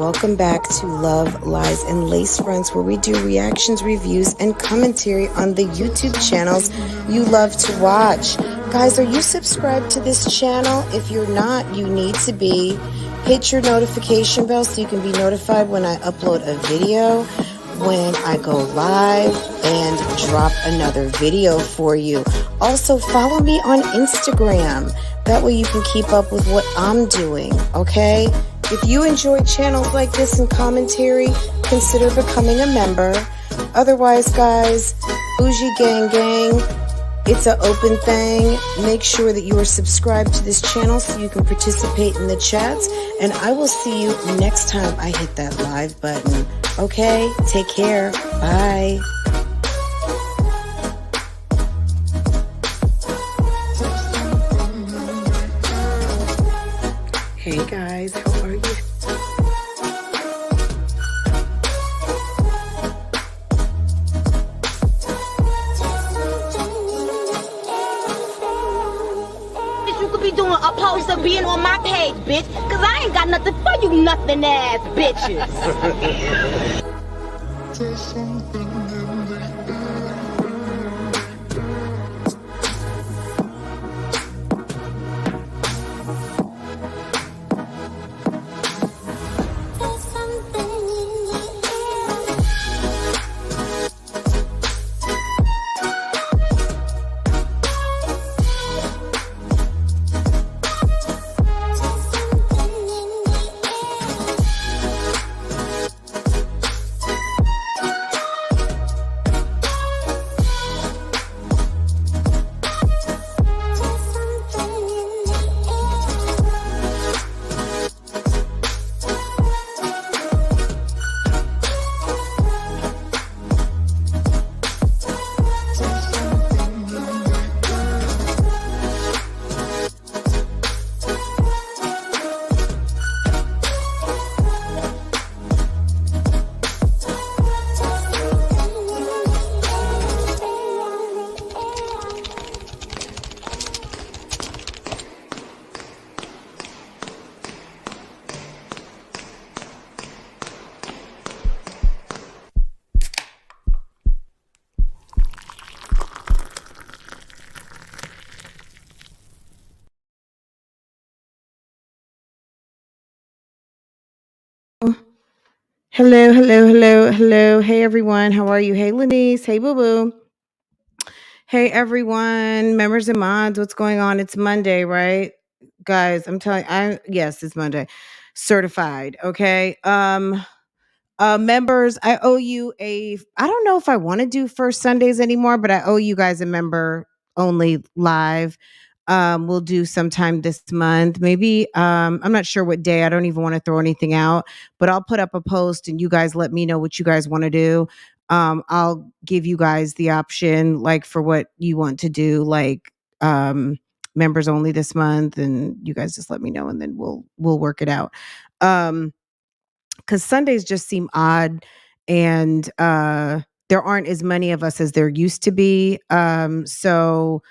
welcome back to Love, Lies, and Lace Fronts, where we do reactions, reviews, and commentary on the YouTube channels you love to watch. Guys, are you subscribed to this channel? If you're not, you need to be. Hit your notification bell so you can be notified when I upload a video, when I go live, and drop another video for you. Also, follow me on Instagram. That way you can keep up with what I'm doing, okay? If you enjoy channels like this and commentary, consider becoming a member. Otherwise, guys, Bougie Gang Gang, it's an open thing. Make sure that you are subscribed to this channel so you can participate in the chats. And I will see you next time I hit that live button. Okay? Take care. Bye. Hey guys, how are you? You could be doing opposed to being on my page, bitch, cause I ain't got nothing for you nothing ass bitches. Hello. Hey, everyone. How are you? Hey, Lanice. Hey, Boo Boo. Hey, everyone. Members and mods, what's going on? It's Monday, right? Guys, I'm telling yes, it's Monday. Certified, okay? Members, I owe you I don't know if I want to do first Sundays anymore, but I owe you guys a member only live. We'll do sometime this month. Maybe I'm not sure what day. I don't even want to throw anything out, but I'll put up a post and you guys let me know what you guys want to do. I'll give you guys the option like for what you want to do, like members only this month, and you guys just let me know and then we'll work it out. Because Sundays just seem odd, and there aren't as many of us as there used to be. So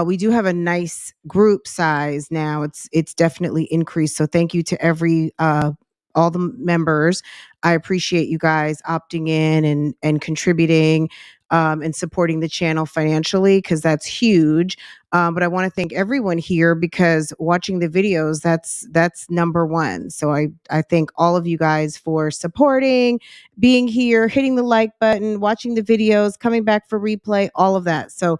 we do have a nice group size now. It's definitely increased. So thank you to all the members. I appreciate you guys opting in and contributing and supporting the channel financially, because that's huge. But I want to thank everyone here, because watching the videos, that's number one. So I thank all of you guys for supporting, being here, hitting the like button, watching the videos, coming back for replay, all of that. So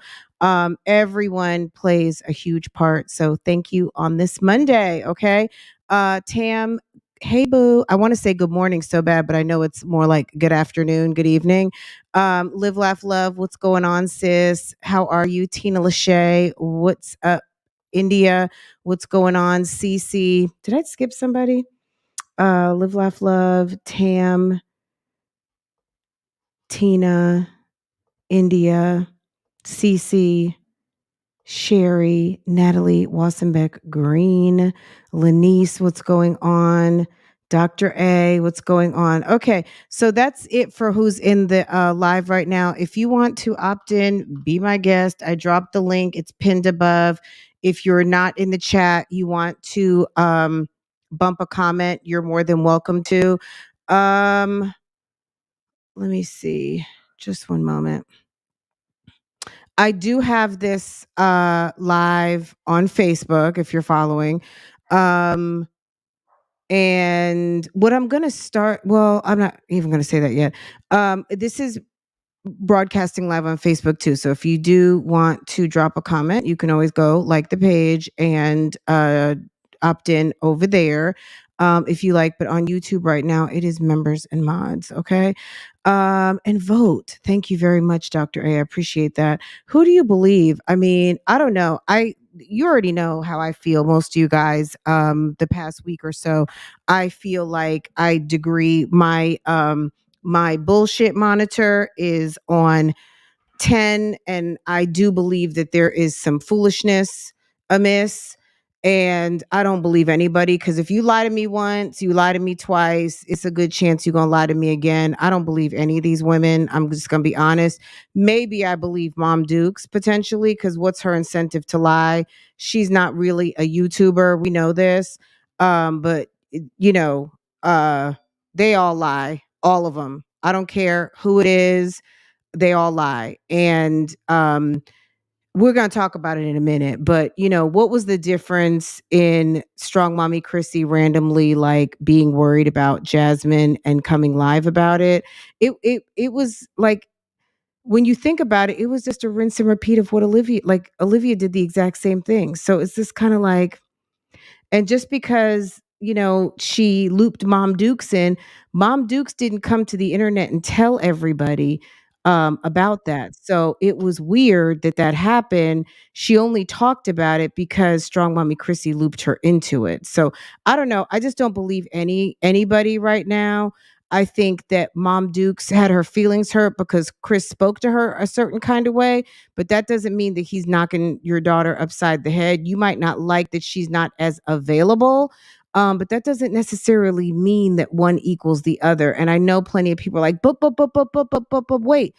everyone plays a huge part. So thank you on this Monday. Okay. Tam, hey boo. I want to say good morning so bad, but I know it's more like good afternoon, good evening. Live, laugh, love. What's going on, sis? How are you? Tina Lachey, what's up? India, what's going on? Cece, did I skip somebody? Live, laugh, love. Tam, Tina, India, Cece, Sherry, Natalie, Wassenbeck, Green, Lanice, what's going on? Dr. A, what's going on? Okay, so that's it for who's in the live right now. If you want to opt in, be my guest. I dropped the link. It's pinned above. If you're not in the chat, you want to bump a comment, you're more than welcome to. Um, let me see. Just one moment. I do have this live on Facebook if you're following. Um, and what I'm going to start, well, I'm not even going to say that yet. This is broadcasting live on Facebook too. So if you do want to drop a comment, you can always go like the page and opt in over there. If you like, but on YouTube right now, it is members and mods. Okay. And vote. Thank you very much, Dr. A. I appreciate that. Who do you believe? I mean, I don't know. You already know how I feel, most of you guys, the past week or so. I feel like I degree my bullshit monitor is on 10, and I do believe that there is some foolishness amiss, and I don't believe anybody, because if you lie to me once, you lie to me twice, it's a good chance you're going to lie to me again. I don't believe any of these women. I'm just going to be honest. Maybe I believe Mom Dukes potentially, because what's her incentive to lie? She's not really a YouTuber. We know this. But you know, they all lie, all of them. I don't care who it is, they all lie. And we're going to talk about it in a minute, but what was the difference in Strong Mommy Chrissy randomly like being worried about Jasmine and coming live about it? It was like, when you think about it, it was just a rinse and repeat of what Olivia did the exact same thing. So it's just kind of like, and just because, she looped Mom Dukes in, Mom Dukes didn't come to the internet and tell everybody about that. So it was weird that that happened. She only talked about it because Strong Mommy Chrissy looped her into it. So I don't know. I just don't believe anybody right now. I think that Mom Dukes had her feelings hurt because Chris spoke to her a certain kind of way, but that doesn't mean that he's knocking your daughter upside the head. You might not like that she's not as available, but that doesn't necessarily mean that one equals the other. And I know plenty of people are like, but wait.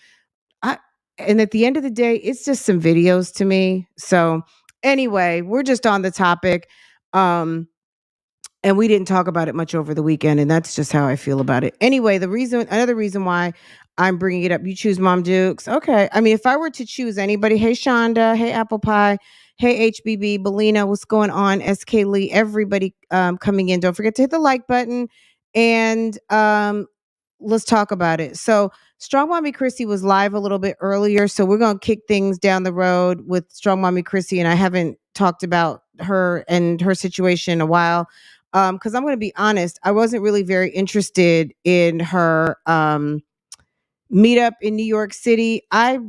I, and at the end of the day, it's just some videos to me. So anyway, we're just on the topic. And we didn't talk about it much over the weekend, and that's just how I feel about it. Anyway, another reason why I'm bringing it up, you choose Mom Dukes. Okay. I mean, if I were to choose anybody, hey, Shonda, hey, Apple Pie, hey, HBB, Belina, what's going on? SK Lee, everybody coming in. Don't forget to hit the like button, and let's talk about it. So, Strong Mommy Chrissy was live a little bit earlier, so we're going to kick things down the road with Strong Mommy Chrissy, and I haven't talked about her and her situation in a while. Because I'm going to be honest, I wasn't really very interested in her meetup in New York City. I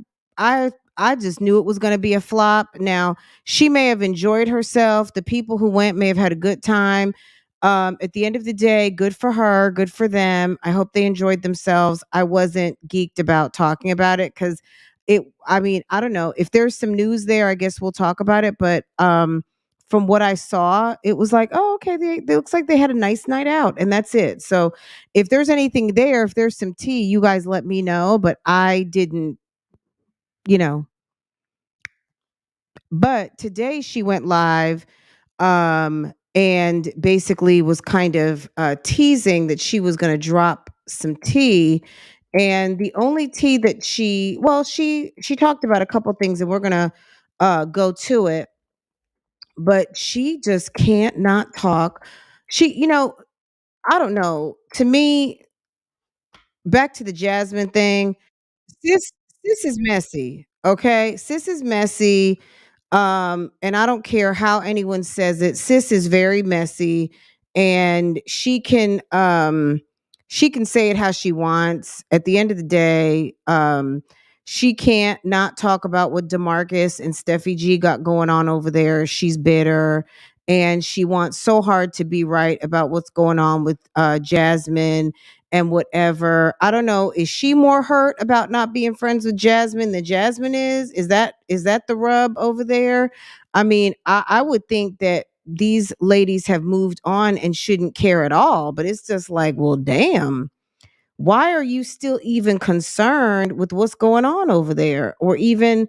just knew it was going to be a flop. Now, she may have enjoyed herself. The people who went may have had a good time. At the end of the day, good for her, good for them. I hope they enjoyed themselves. I wasn't geeked about talking about it because I mean, I don't know. If there's some news there, I guess we'll talk about it. But from what I saw, it was like, oh, okay, they looks like they had a nice night out, and that's it. So if there's anything there, if there's some tea, you guys let me know. But I didn't, you know. But today she went live, and basically was kind of teasing that she was going to drop some tea. And the only tea that she talked about a couple things, and we're going to go to it. But she just can't not talk. I don't know. To me, back to the Jasmine thing, sis sis is messy, okay? Sis is messy, and I don't care how anyone says it. Sis is very messy, and she can say it how she wants. At the end of the day, she can't not talk about what DeMarcus and Steffi G got going on over there. She's bitter, and she wants so hard to be right about what's going on with Jasmine and whatever. I don't know. Is she more hurt about not being friends with Jasmine than Jasmine is? Is that the rub over there? I mean, I would think that these ladies have moved on and shouldn't care at all. But it's just like, well, damn. Why are you still even concerned with what's going on over there, or even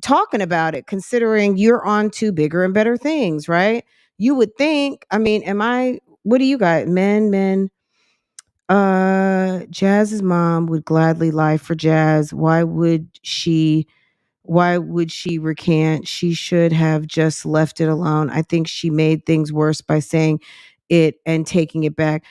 talking about it, considering you're on to bigger and better things, right? You would think, I mean, am I what do you got? Men. Jazz's mom would gladly lie for Jazz. Why would she recant? She should have just left it alone. I think she made things worse by saying it and taking it back.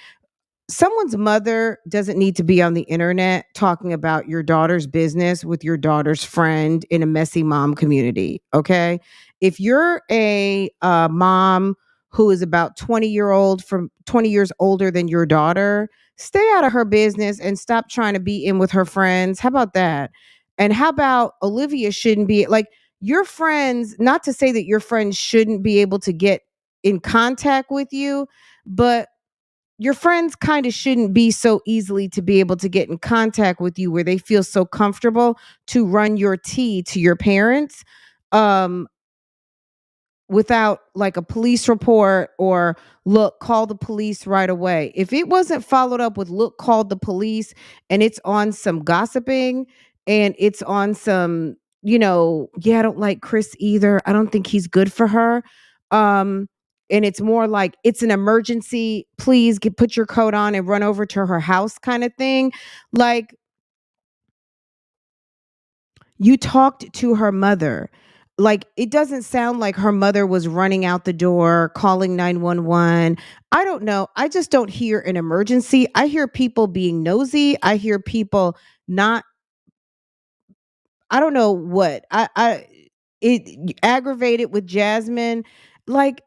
Someone's mother doesn't need to be on the internet talking about your daughter's business with your daughter's friend in a messy mom community. Okay. If you're a mom who is about 20-year-old from 20 years older than your daughter, stay out of her business and stop trying to be in with her friends. How about that? And how about Olivia shouldn't be like your friends, not to say that your friends shouldn't be able to get in contact with you, but your friends kind of shouldn't be so easily to be able to get in contact with you where they feel so comfortable to run your tea to your parents um without like a police report or look, call the police right away. If it wasn't followed up with look, called the police, and it's on some gossiping and it's on some, yeah, I don't like Chris either. I don't think he's good for her. Um and it's more like it's an emergency. Please put your coat on and run over to her house kind of thing. Like you talked to her mother. Like it doesn't sound like her mother was running out the door, calling 911. I don't know. I just don't hear an emergency. I hear people being nosy. I hear people not I don't know what. It aggravated with Jasmine. Like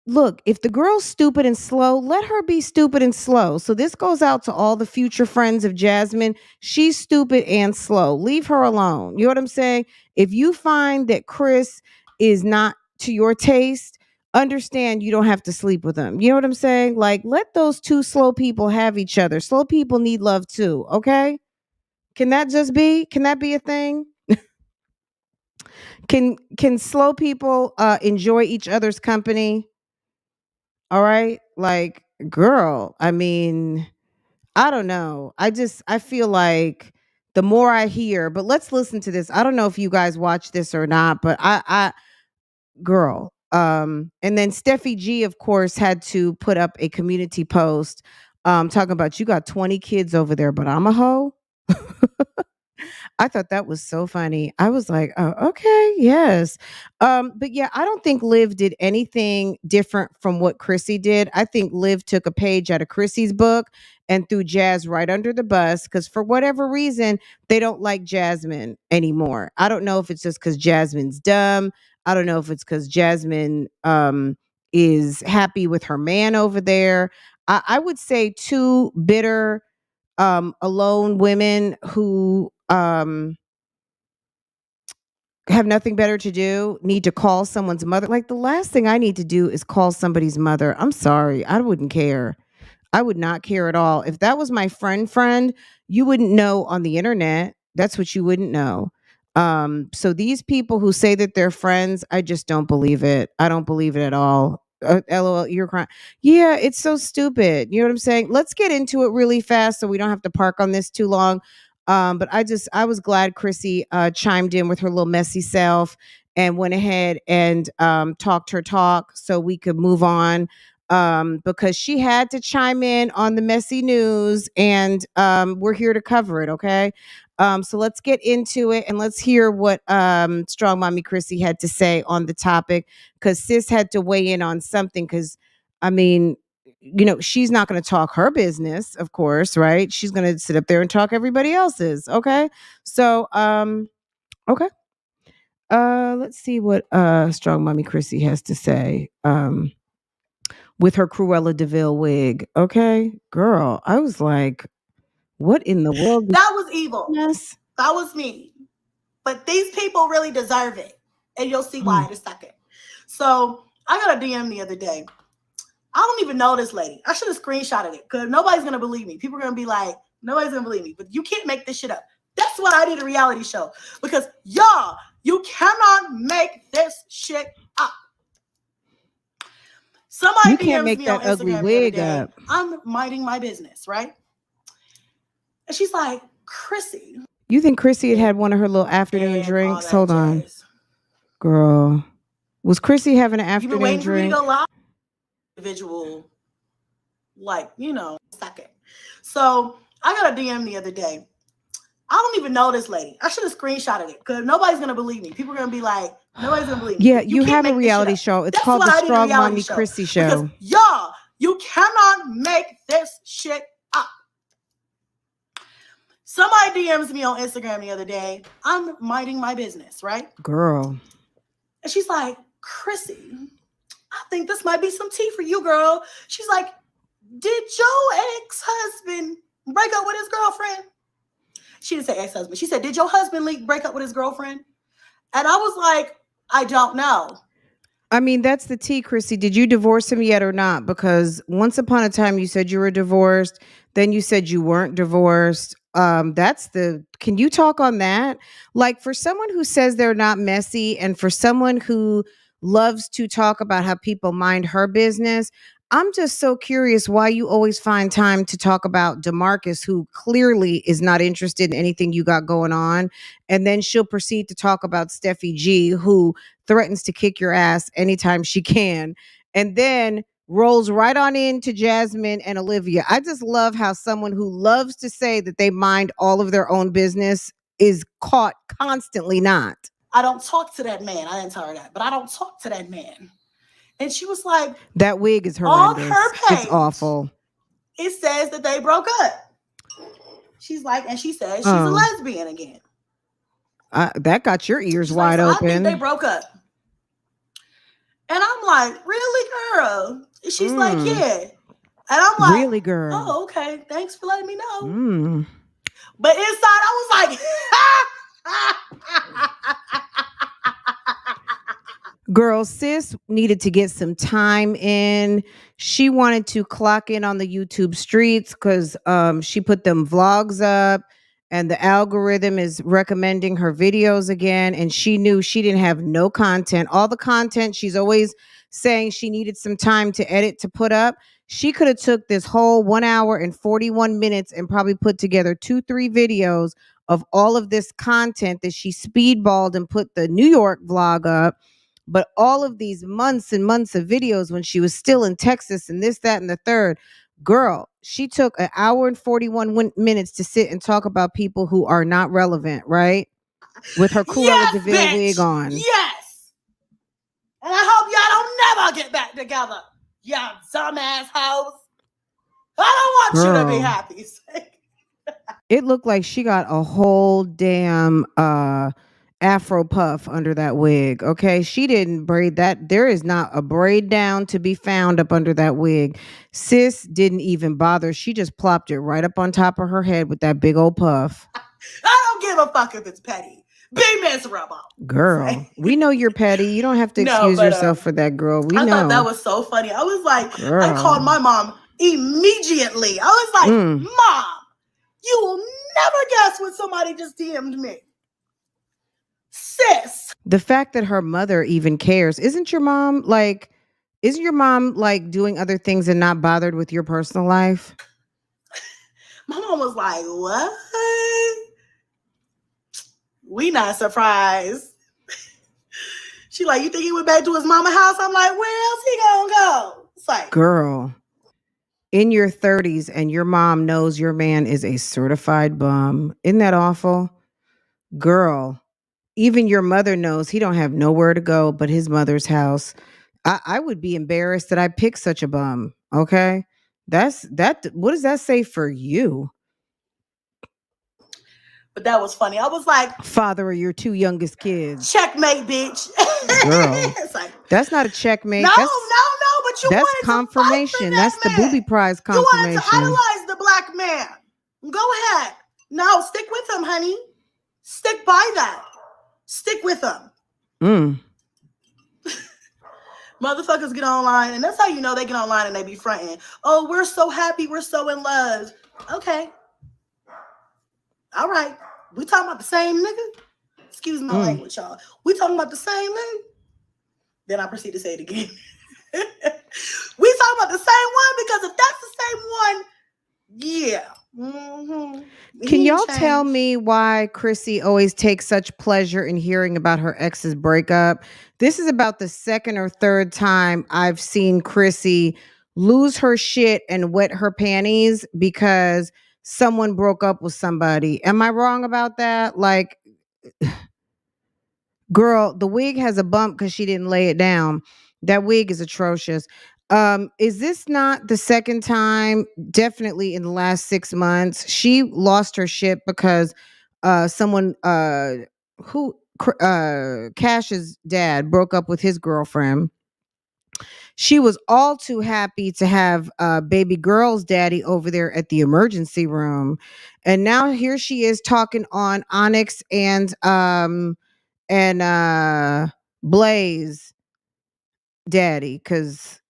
look, if the girl's stupid and slow, let her be stupid and slow. So this goes out to all the future friends of Jasmine. She's stupid and slow. Leave her alone. You know what I'm saying? If you find that Chris is not to your taste, understand you don't have to sleep with him. You know what I'm saying? Like let those two slow people have each other. Slow people need love too, okay? Can that be a thing? Can slow people enjoy each other's company? All right? Like, girl, I mean, I don't know. I feel like the more I hear, but let's listen to this. I don't know if you guys watch this or not, but I girl. And then Steffi G, of course, had to put up a community post talking about you got 20 kids over there, but I'm a hoe. I thought that was so funny. I was like, "Oh, okay, yes." But yeah, I don't think Liv did anything different from what Chrissy did. I think Liv took a page out of Chrissy's book and threw Jazz right under the bus because for whatever reason, they don't like Jasmine anymore. I don't know if it's just because Jasmine's dumb. I don't know if it's because Jasmine is happy with her man over there. I would say two bitter alone women who have nothing better to do need to call someone's mother. Like the last thing I need to do is call somebody's mother. I'm sorry. I wouldn't care. I would not care at all. If that was my friend, you wouldn't know on the internet. That's what you wouldn't know. So these people who say that they're friends, I just don't believe it. I don't believe it at all. LOL, you're crying. Yeah, it's so stupid. You know what I'm saying? Let's get into it really fast so we don't have to park on this too long. But I was glad Chrissy chimed in with her little messy self and went ahead and talked her talk so we could move on because she had to chime in on the messy news and we're here to cover it. Okay. So let's get into it and let's hear what Strong Mommy Chrissy had to say on the topic because sis had to weigh in on something because, I mean, she's not going to talk her business, of course, right? She's going to sit up there and talk everybody else's. Okay. So, okay. Let's see what Strong Mommy Chrissy has to say. With her Cruella DeVille wig. Okay, girl. I was like, what in the world? That was evil. Yes. That was me. But these people really deserve it. And you'll see why in a second. So I got a DM the other day. I don't even know this lady. I should have screenshotted it because nobody's going to believe me. People are going to be like, nobody's going to believe me. But you can't make this shit up. That's what I need a reality show. Because y'all, you cannot make this shit up. Somebody DMs me on Instagram the other day. I'm minding my business, right? And she's like, Chrissy. You think Chrissy had one of her little afternoon drinks? Hold on. Girl. Was Chrissy having an afternoon drink? For me to go live? Individual like, second. So I got a DM the other day. I don't even know this lady. I should have screenshotted it because nobody's going to believe me. People are going to be like, nobody's going to believe me. Yeah, you have a reality show. It's called the Strong Mommy Chrissy Show. Because y'all, you cannot make this shit up. Somebody DMs me on Instagram the other day. I'm minding my business, right? Girl. And she's like, Chrissy, I think this might be some tea for you, girl. She's like, did your ex-husband break up with his girlfriend? She didn't say ex-husband. She said, did your husband break up with his girlfriend? And I was like, I don't know. I mean, that's the tea, Chrissy. Did you divorce him yet or not? Because once upon a time you said you were divorced. Then you said you weren't divorced. Can you talk on that? Like, for someone who says they're not messy and for someone who loves to talk about how people mind her business, I'm just so curious why you always find time to talk about DeMarcus, who clearly is not interested in anything you got going on. And then she'll proceed to talk about Steffi G, who threatens to kick your ass anytime she can. And then rolls right on into Jasmine and Olivia. I just love how someone who loves to say that they mind all of their own business is caught constantly not. I don't talk to that man. I didn't tell her that, but I don't talk to that man. And she was like, that wig is horrendous. On her page, it's awful. It says that they broke up. She's like, and she says she's a lesbian again. That got your ears wide open. I think they broke up. And I'm like, really, girl? She's like, yeah. And I'm like, really, girl? Oh, okay. Thanks for letting me know. But inside, I was like, girl, sis needed to get some time in. She wanted to clock in on the YouTube streets because she put them vlogs up and the algorithm is recommending her videos again. And she knew she didn't have no content. All the content she's always saying she needed some time to edit to put up. She could have took this whole 1 hour and 41 minutes and probably put together 2-3 videos of all of this content that she speedballed and put the New York vlog up. But all of these months and months of videos when she was still in Texas and this, that, and the third, girl, she took 1 hour and 41 minutes to sit and talk about people who are not relevant, right? With her Cruella DeVille bitch. wig on. Yes. And I hope y'all don't never get back together, y'all dumbass hoes. I don't want you to be happy. It looked like she got a whole damn Afro puff under that wig. Okay, she didn't braid that. There is not a braid down to be found up under that wig. Sis didn't even bother. She just plopped it right up on top of her head with that big old puff. I don't give a fuck if it's petty. Be miserable. Girl, we know you're petty. You don't have to excuse yourself for that, girl. I thought that was so funny. I was like, girl. I called my mom immediately. I was like, Mom, you will never guess what somebody just DM'd me. Sis. The fact that her mother even cares. Isn't your mom like doing other things and not bothered with your personal life? My mom was like, what? We not surprised. She like, you think he went back to his mama's house? I'm like, where else he gonna go? It's like, girl, in your 30s and your mom knows your man is a certified bum. Isn't that awful? Girl, even your mother knows he don't have nowhere to go but his mother's house. I would be embarrassed that I picked such a bum. Okay. What does that say for you? But that was funny. I was like, father of your 2 youngest kids. Checkmate, bitch. Girl, it's like, that's not a checkmate. No, but that's confirmation. That's the booby prize confirmation. You wanted to idolize the black man. Go ahead. No, stick with him, honey. Stick by that. Stick with him. Motherfuckers get online, and that's how you know they get online and they be fronting. Oh, we're so happy. We're so in love. Okay. All right. We talking about the same nigga? Excuse my language, y'all. We talking about the same nigga? Then I proceed to say it again. We talking about the same one because if that's the same one, yeah. Can y'all tell me why Chrissy always takes such pleasure in hearing about her ex's breakup? This is about the second or third time I've seen Chrissy lose her shit and wet her panties because someone broke up with somebody. Am I wrong about that? Like, girl, the wig has a bump because she didn't lay it down. That wig is atrocious. Is this not the second time? Definitely in the last 6 months, she lost her shit because someone who Cash's dad broke up with his girlfriend. She was all too happy to have baby girl's daddy over there at the emergency room, and now here she is talking on Onyx and Blaze daddy, cuz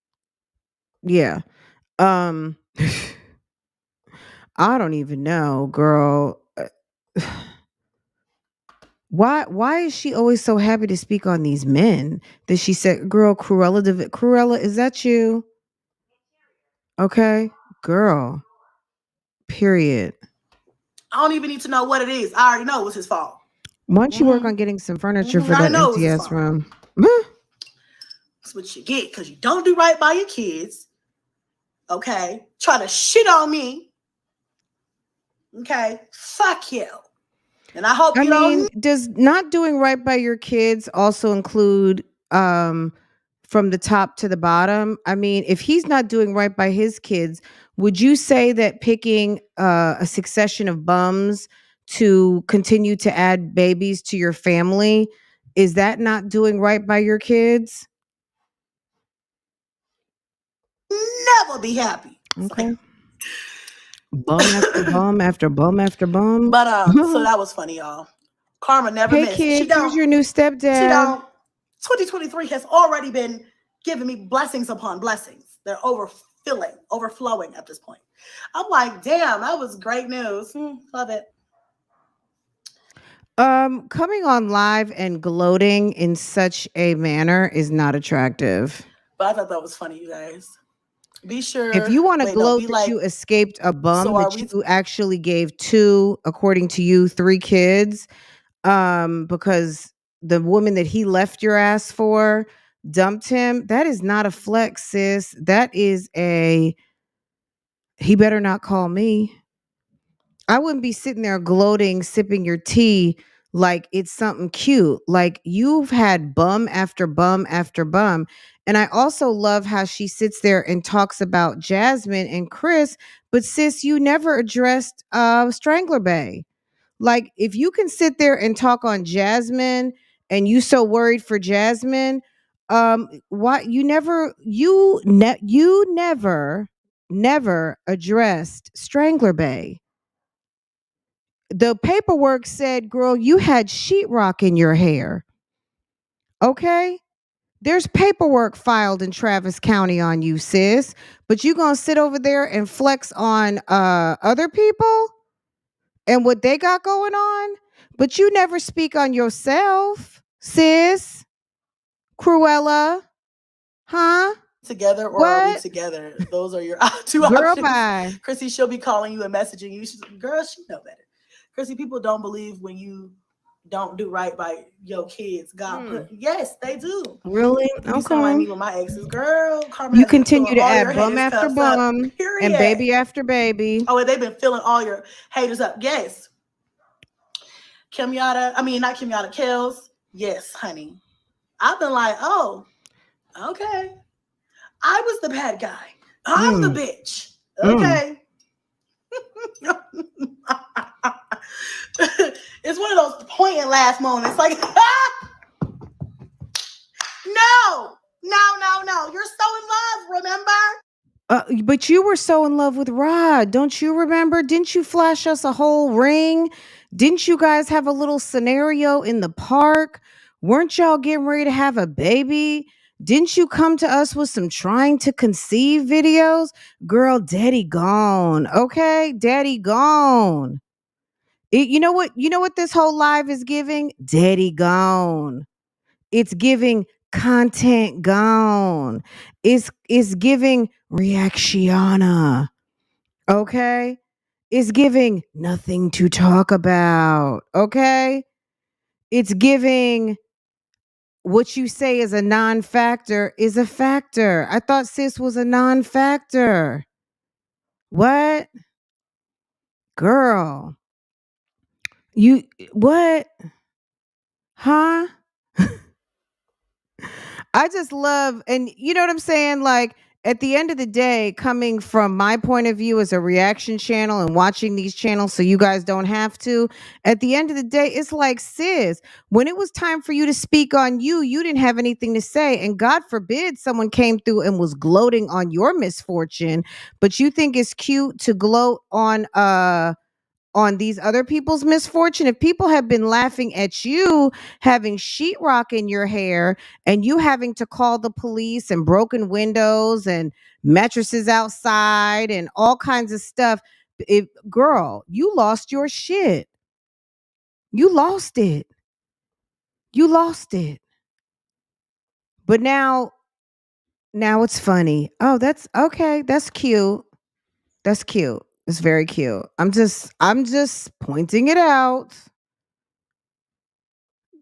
yeah. Um I don't even know, girl. Why is she always so happy to speak on these men? That she said, girl, Cruella, is that you? Okay, girl. Period. I don't even need to know what it is. I already know it was his fault. Why don't you work on getting some furniture for I that know it was empty his ass fault. room? That's what you get because you don't do right by your kids. Okay, try to shit on me. Okay, fuck you. And I hope does not doing right by your kids also include from the top to the bottom? I mean, if he's not doing right by his kids, would you say that picking a succession of bums to continue to add babies to your family, is that not doing right by your kids? never be happy. Okay. Bum after bum after bum after bum. But so that was funny, y'all. Karma never Hey missed. kids, here's your new stepdad. She don't. 2023 has already been giving me blessings upon blessings. They're overflowing at this point. I'm like, damn, that was great news. Love it. Coming on live and gloating in such a manner is not attractive. But I thought that was funny, you guys. Be sure. If you want to gloat that you escaped a bum that you actually gave two, according to you, 3 kids, because the woman that he left your ass for dumped him, that is not a flex, sis. That is he better not call me. I wouldn't be sitting there gloating, sipping your tea like it's something cute. Like, you've had bum after bum after bum. And I also love how she sits there and talks about Jasmine and Chris, but sis, you never addressed Strangler Bay. Like, if you can sit there and talk on Jasmine and you so worried for Jasmine, why you never addressed Strangler Bay. The paperwork said, girl, you had sheetrock in your hair. Okay? There's paperwork filed in Travis County on you, sis. But you gonna sit over there and flex on other people and what they got going on? But you never speak on yourself, sis. Cruella. Huh? Together or are we together? Those are your 2 Girl, options. bye. Chrissy, she'll be calling you and messaging you. She's like, girl, she know better. Chrissy, people don't believe when you don't do right by your kids. Yes, they do. Really? You sound like me with my exes. Girl, Karma you continue to add bum after bum and baby after baby. Oh, and they've been filling all your haters up. Yes. Not Kimyata, Kels. Yes, honey. I've been like, oh, okay. I was the bad guy. I'm the bitch. Okay. It's one of those point and laugh moments. Like, no. You're so in love, remember? But you were so in love with Rod. Don't you remember? Didn't you flash us a whole ring? Didn't you guys have a little scenario in the park? Weren't y'all getting ready to have a baby? Didn't you come to us with some trying to conceive videos? Girl, daddy gone. Okay? Daddy gone. You know what this whole live is giving? Daddy gone. It's giving content gone. It's giving reactiona. Okay? It's giving nothing to talk about. Okay? It's giving what you say is a non-factor is a factor. I thought sis was a non-factor. What? Girl. You what? Huh? I just love, and you know what I'm saying? Like, at the end of the day, coming from my point of view as a reaction channel and watching these channels so you guys don't have to, at the end of the day, it's like, sis, when it was time for you to speak on you, you didn't have anything to say. And God forbid someone came through and was gloating on your misfortune, but you think it's cute to gloat on these other people's misfortune. If people have been laughing at you having sheetrock in your hair and you having to call the police and broken windows and mattresses outside and all kinds of stuff, girl, you lost your shit. You lost it. You lost it. But now it's funny. Oh, that's okay. That's cute. That's cute. It's very cute. I'm just pointing it out.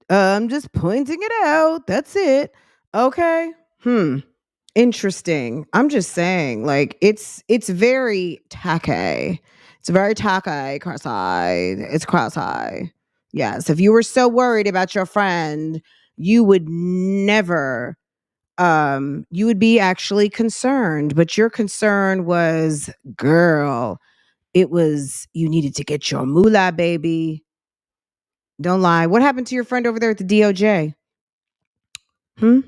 I'm just pointing it out. That's it. Okay. Interesting. I'm just saying, like, it's very tacky. It's very tacky, cross-eyed. It's cross-eyed. Yes. If you were so worried about your friend, you would never you would be actually concerned. But your concern was, girl, it was you needed to get your moolah, baby. Don't lie. What happened to your friend over there at the DOJ? Hmm?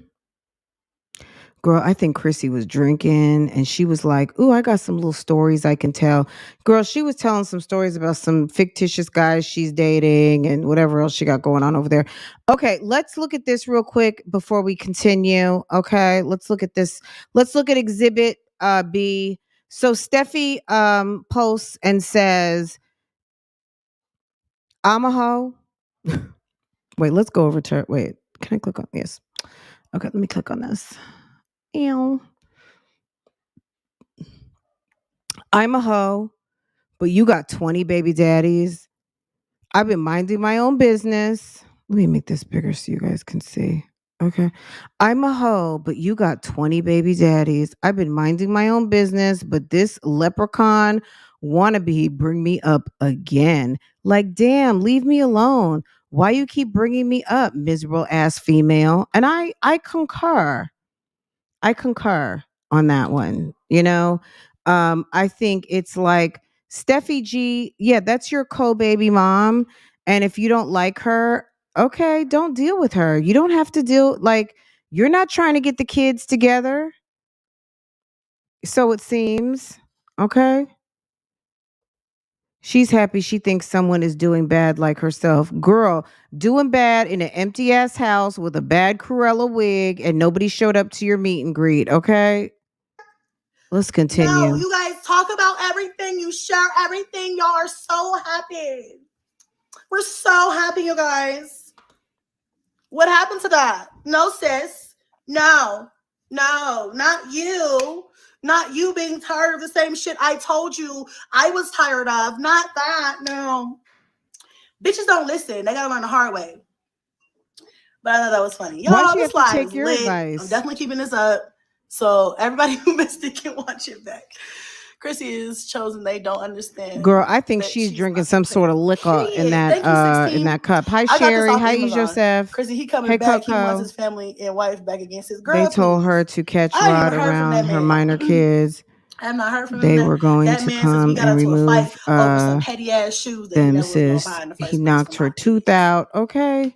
Girl, I think Chrissy was drinking and she was like, "Ooh, I got some little stories I can tell." Girl, she was telling some stories about some fictitious guys she's dating and whatever else she got going on over there. Okay, let's look at this real quick before we continue. Okay, let's look at this. Let's look at exhibit B. So Steffi posts and says, "I'm a hoe." Wait, let's go over to wait. Can I click on yes? Okay, let me click on this. Ew. I'm a hoe, but you got 20 baby daddies. I've been minding my own business. Let me make this bigger so you guys can see. Okay. I'm a hoe, but you got 20 baby daddies. I've been minding my own business, but this leprechaun wannabe bring me up again. Like, damn, leave me alone. Why you keep bringing me up, miserable ass female? And I concur. I concur on that one. I think it's like Steffi G, yeah, that's your co-baby mom. And if you don't like her, okay, don't deal with her. You don't have to deal like you're not trying to get the kids together. So it seems. Okay. She's happy she thinks someone is doing bad like herself. Girl, doing bad in an empty ass house with a bad Cruella wig and nobody showed up to your meet and greet. Okay. Let's continue. No, you guys talk about everything. You share everything. Y'all are so happy. We're so happy, you guys. What happened to that? No, sis. No, not you. Not you being tired of the same shit I told you I was tired of. Not that. No. Bitches don't listen. They gotta learn the hard way. But I thought that was funny. Why Y'all, she have this to live take is your lit. advice? I'm definitely keeping this up. So everybody who missed it can watch it back. Chrissy is chosen. They don't understand. Girl, I think she's drinking some sort of liquor in that cup. Hi Sherry. Hi Joseph. Chrissy, he coming Hey back. Coco. He wants his family and wife back against his girl. They told her to catch Rod around her minor kids. I have not heard from him. They were going to come and remove over some petty ass shoes that them, sis. He knocked her tooth out. Okay.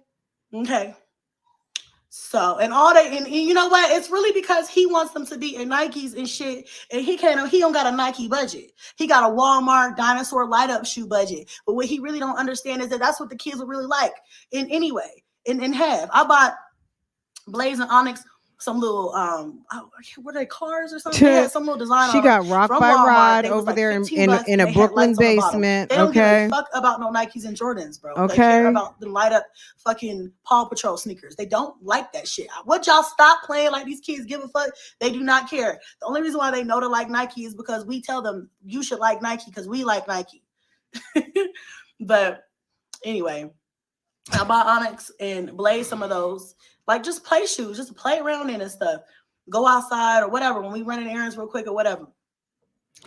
So, and all that, and you know what? It's really because he wants them to be in Nikes and shit, and he don't got a Nike budget. He got a Walmart dinosaur light up shoe budget. But what he really don't understand is that that's what the kids would really like in anyway, and have. I bought Blaze and Onyx some little what are they, cars or something? They had some little design. She got rocked by Rod over there in a Brooklyn basement. They don't give a fuck about no Nikes and Jordans, bro. Okay. They care about the light up fucking Paw Patrol sneakers. They don't like that shit. Would y'all stop playing like these kids give a fuck? They do not care. The only reason why they know to like Nike is because we tell them you should like Nike because we like Nike. But anyway, I bought Onyx and Blaze some of those, like just play shoes, just to play around in and stuff. Go outside or whatever when we running errands real quick or whatever.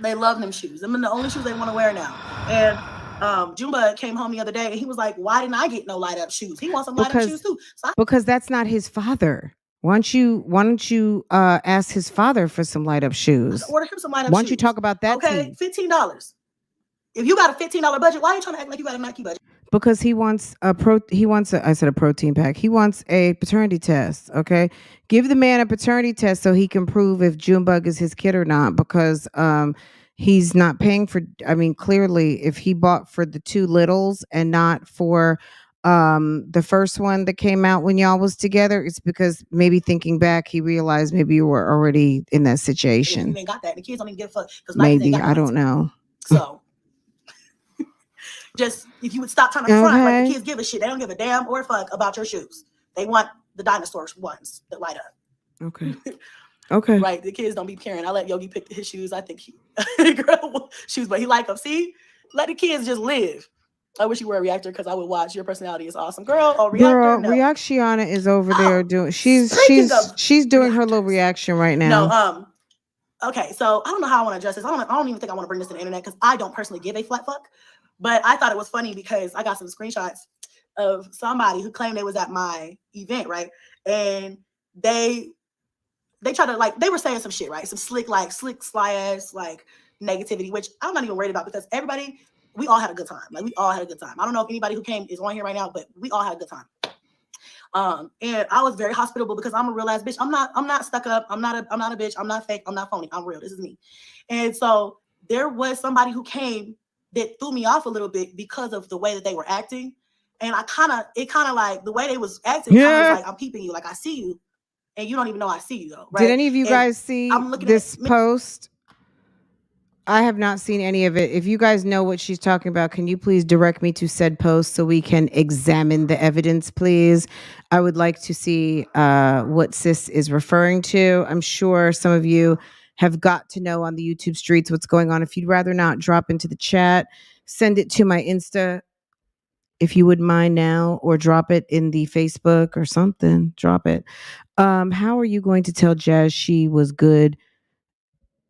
They love them shoes. Them are the only shoes they want to wear now. And Jumba came home the other day and he was like, "Why didn't I get no light up shoes? He wants some light up shoes too." Because that's not his father. Why don't you ask his father for some light up shoes? Order him some light up shoes. Why don't you talk about that? Okay, $15. If you got a $15 budget, why are you trying to act like you got a Nike budget? Because he wants a protein pack. He wants a paternity test. Okay. Give the man a paternity test so he can prove if Junebug is his kid or not. Because he's not paying for, I mean, clearly if he bought for the two littles and not for the first one that came out when y'all was together, it's because maybe thinking back he realized maybe you were already in that situation. You ain't got that. The kids don't even give a fuck. Maybe, I don't know. So just if you would stop trying to front like the kids give a shit. They don't give a damn or a fuck about your shoes. They want the dinosaur ones that light up. Okay. Okay. Right. The kids don't be caring. I let Yogi pick his shoes. I think he shoes, but he like them. See, let the kids just live. I wish you were a reactor because I would watch. Your personality is awesome, girl. Oh, reactor. No. Reactiana is over there doing. She's doing her little reaction right now. No. Okay. So I don't know how I want to address this. I don't even think I want to bring this to the internet because I don't personally give a flat fuck. But I thought it was funny because I got some screenshots of somebody who claimed they was at my event, right? And they tried to like, they were saying some shit, right? Some slick, sly ass, like negativity, which I'm not even worried about because we all had a good time. Like we all had a good time. I don't know if anybody who came is on here right now, but we all had a good time. And I was very hospitable because I'm a real ass bitch. I'm not stuck up. I'm not a bitch. I'm not fake. I'm not phony. I'm real. This is me. And so there was somebody who came that threw me off a little bit because of the way that they were acting. And it kind of like the way they was acting, kind of was like, I'm peeping you, like I see you, and you don't even know I see you though, right? Did any of you guys see this post? I have not seen any of it. If you guys know what she's talking about, can you please direct me to said post so we can examine the evidence, please? I would like to see what sis is referring to. I'm sure some of you have got to know on the YouTube streets what's going on. If you'd rather not, drop into the chat, send it to my Insta if you would mind now, or drop it in the Facebook or something. Drop it. How are you going to tell Jazz she was good?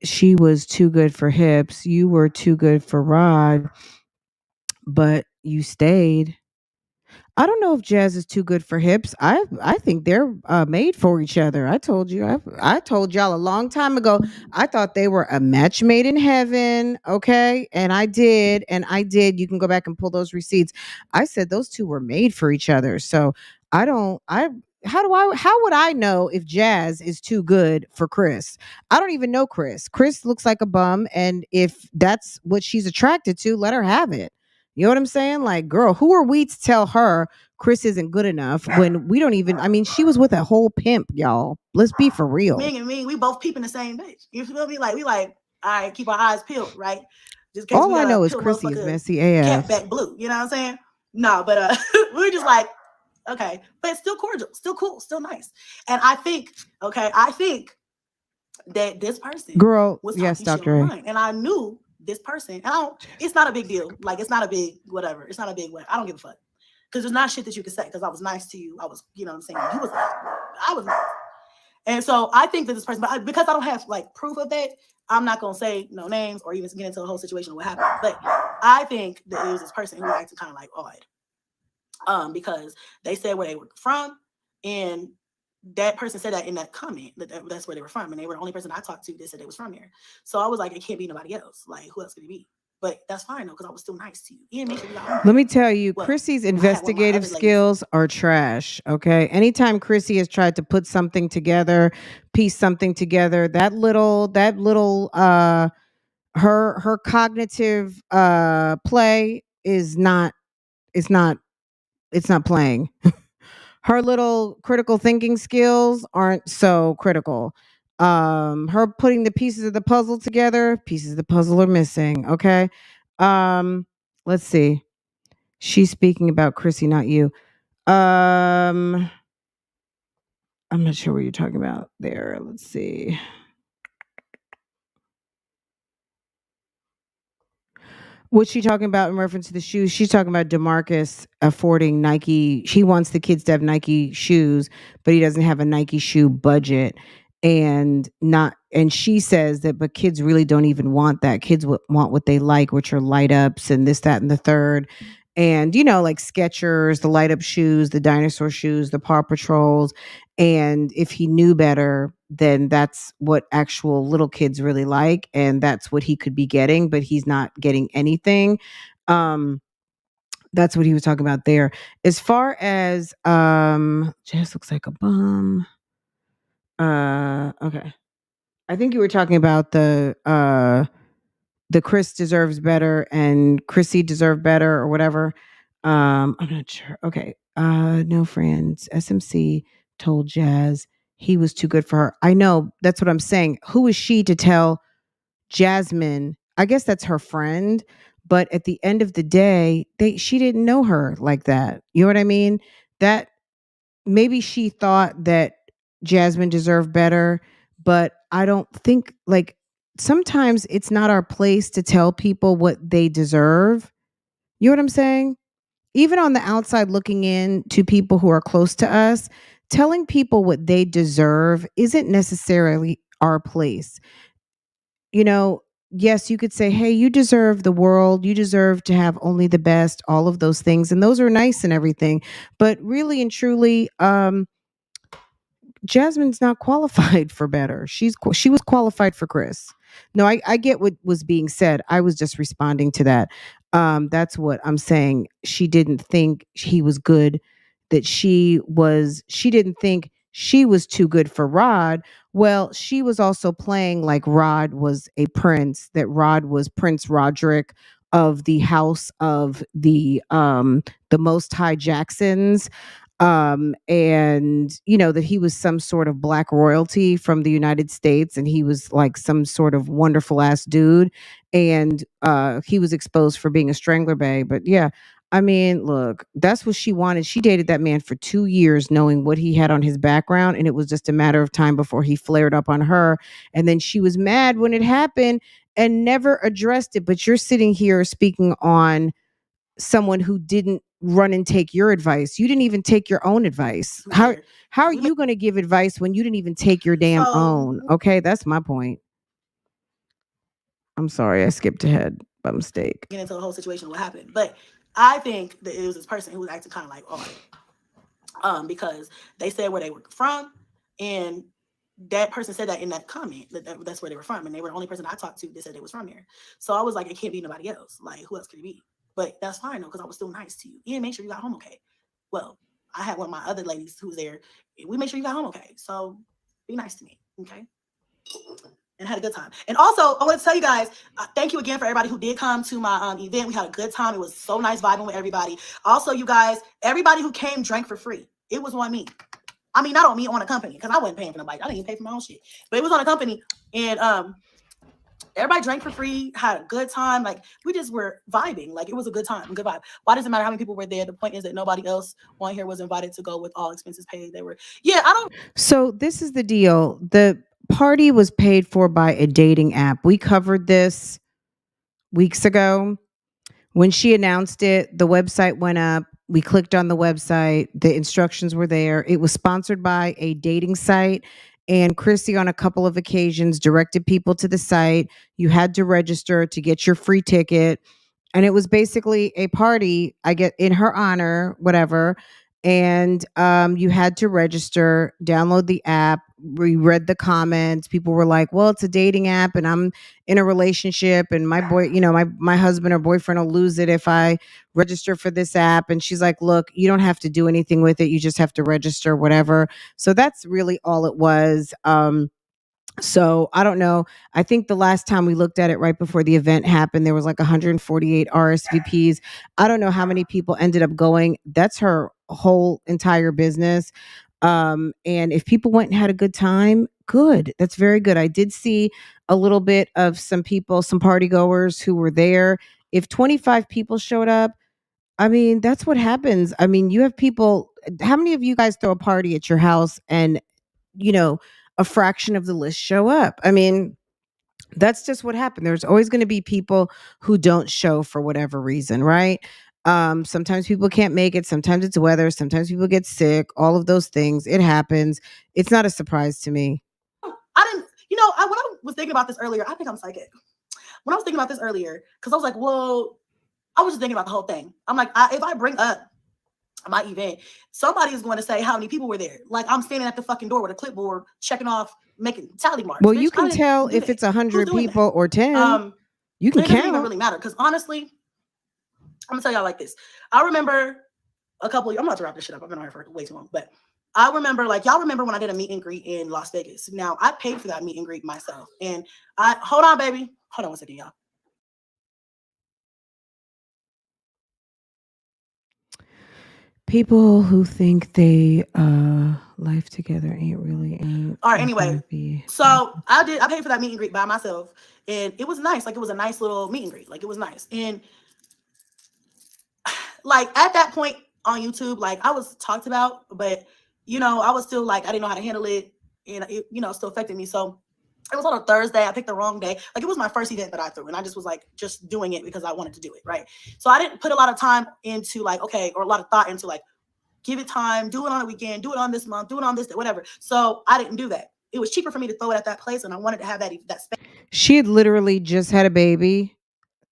She was too good for hips. You were too good for Rod, but you stayed. I don't know if Jazz is too good for hips. I think they're made for each other. I told you. I told y'all a long time ago. I thought they were a match made in heaven. Okay, and I did. You can go back and pull those receipts. I said those two were made for each other. So I don't. How would I know if Jazz is too good for Chris? I don't even know Chris. Chris looks like a bum, and if that's what she's attracted to, let her have it. You know what I'm saying? Like, girl, who are we to tell her Chris isn't good enough when we don't even, I mean, she was with a whole pimp, y'all. Let's be for real. Me, we both peeping the same bitch. You feel me? Like, we like, all right, keep our eyes peeled, right? Just all I know is Chrissy is messy AF. Catback blue, you know what I'm saying? No, but we're just like, okay, but still cordial, still cool, still nice. And I think that this person girl was yes, Dr. A. And I knew this person, and it's not a big deal. Like, it's not a big whatever. It's not a big what. I don't give a fuck. Because there's not shit that you can say because I was nice to you. I was, you know what I'm saying? I was nice. And so I think that this person, but because I don't have like proof of that, I'm not going to say no names or even get into the whole situation of what happened. But I think that it was this person who acted kind of like odd. Because they said where they were from, and that person said that in that comment that's where they were from, and they were the only person I talked to that said they was from here. So I was like, it can't be nobody else. Like, who else could it be? But that's fine though, because I was still nice to you. Let me tell you, Chrissy's investigative skills are trash. Okay, anytime Chrissy has tried to put something together, piece something together, that little her cognitive play is not. It's not playing. Her little critical thinking skills aren't so critical. Her putting the pieces of the puzzle together, pieces of the puzzle are missing. Okay. Let's see. She's speaking about Chrissy, not you. I'm not sure what you're talking about there. Let's see. What's she talking about in reference to the shoes? She's talking about DeMarcus affording Nike. She wants the kids to have Nike shoes, but he doesn't have a Nike shoe budget. And she says that, but kids really don't even want that. Kids want what they like, which are light ups and this, that, and the third. And, like Skechers, the light up shoes, the dinosaur shoes, the Paw Patrols. And if he knew better, then that's what actual little kids really like. And that's what he could be getting, but he's not getting anything. Um, that's what he was talking about there. As far as Jess looks like a bum. Okay. I think you were talking about the Chris deserves better and Chrissy deserved better or whatever. I'm not sure. Okay. No friends. SMC told Jazz he was too good for her. I know. That's what I'm saying. Who is she to tell Jasmine? I guess that's her friend, but at the end of the day, she didn't know her like that. You know what I mean? That maybe she thought that Jasmine deserved better, but I don't think, like, sometimes it's not our place to tell people what they deserve. You know what I'm saying? Even on the outside looking in to people who are close to us, telling people what they deserve isn't necessarily our place. You know, yes, you could say, "Hey, you deserve the world. You deserve to have only the best," all of those things, and those are nice and everything. But really and truly, Jasmine's not qualified for better. She was qualified for Chris. No, I get what was being said. I was just responding to that. That's what I'm saying. She didn't think he was good. She didn't think she was too good for Rod. Well, she was also playing like Rod was a prince, that Rod was Prince Roderick of the house of the Most High Jacksons, and that he was some sort of black royalty from the United States, and he was like some sort of wonderful ass dude, and he was exposed for being a strangler bae. But yeah, I mean, look, that's what she wanted. She dated that man for 2 years knowing what he had on his background, and it was just a matter of time before he flared up on her, and then she was mad when it happened and never addressed it. But you're sitting here speaking on someone who didn't run and take your advice. You didn't even take your own advice. How are you going to give advice when you didn't even take your damn own? Okay, that's my point. I'm sorry, I skipped ahead by mistake. Get into the whole situation of what happened, but I think that it was this person who was acting kind of like because they said where they were from, and that person said that in that comment that's where they were from, and they were the only person I talked to that said they was from there. So I was like, it can't be nobody else. Like, who else could it be? But that's fine though, because I was still nice to you. You didn't make sure you got home okay. Well, I had one of my other ladies who was there. We made sure you got home okay. So be nice to me, okay? And had a good time. And also, I want to tell you guys, thank you again for everybody who did come to my event. We had a good time. It was so nice vibing with everybody. Also, you guys, everybody who came drank for free. It was on me. I mean, not on me, on a company, because I wasn't paying for nobody. I didn't even pay for my own shit. But it was on a company, and everybody drank for free, had a good time. Like, we just were vibing. Like, it was a good time, a good vibe. Why does it matter how many people were there? The point is that nobody else on here was invited to go with all expenses paid. So this is the deal. The party was paid for by a dating app. We covered this weeks ago. When she announced it, the website went up. We clicked on the website. The instructions were there. It was sponsored by a dating site. And Chrissy, on a couple of occasions, directed people to the site. You had to register to get your free ticket. And it was basically a party, I get, in her honor, whatever. And you had to register, download the app. We read the comments. People were like, well, it's a dating app and I'm in a relationship, and my boy, my husband or boyfriend will lose it if I register for this app. And she's like, look, you don't have to do anything with it. You just have to register, whatever. So that's really all it was. So I don't know. I think the last time we looked at it right before the event happened, there was like 148 RSVPs. I don't know how many people ended up going. That's her whole entire business. And if people went and had a good time, good. That's very good. I did see a little bit of some people, some party goers who were there. If 25 people showed up, I mean, that's what happens. I mean, you have people. How many of you guys throw a party at your house and, a fraction of the list show up? I mean, That's just what happened. There's always going to be people who don't show for whatever reason, right? Sometimes people can't make it. Sometimes it's weather. Sometimes people get sick. All of those things. It happens. It's not a surprise to me. I didn't, when I was thinking about this earlier, I think I'm psychic. When I was thinking about this earlier, because I was like, well, I was just thinking about the whole thing. I'm like, if I bring up my event, somebody is going to say how many people were there. Like I'm standing at the fucking door with a clipboard, checking off, making tally marks. Well, Bitch, you can tell if it's 100 people or 10. You can it doesn't even count. really matter because honestly, I'm gonna tell y'all like this. I remember I'm about to wrap this shit up. I've been on here for way too long, but I remember, like, y'all remember when I did a meet and greet in Las Vegas. Now I paid for that meet and greet myself, and hold on, baby, hold on one second, y'all. People who think they life together ain't. All right, anyway, so I paid for that meet and greet by myself, and it was nice. Like it was a nice little meet and greet. Like it was nice, and like at that point on YouTube, like I was talked about, but I was still like I didn't know how to handle it, and it still affected me. So it was on a Thursday. I picked the wrong day. Like it was my first event that I threw, and I just was like just doing it because I wanted to do it, right? So I didn't put a lot of time into like or a lot of thought into like give it time, do it on a weekend, do it on this month, do it on this day, whatever. So I didn't do that. It was cheaper for me to throw it at that place, and I wanted to have that space. She had literally just had a baby.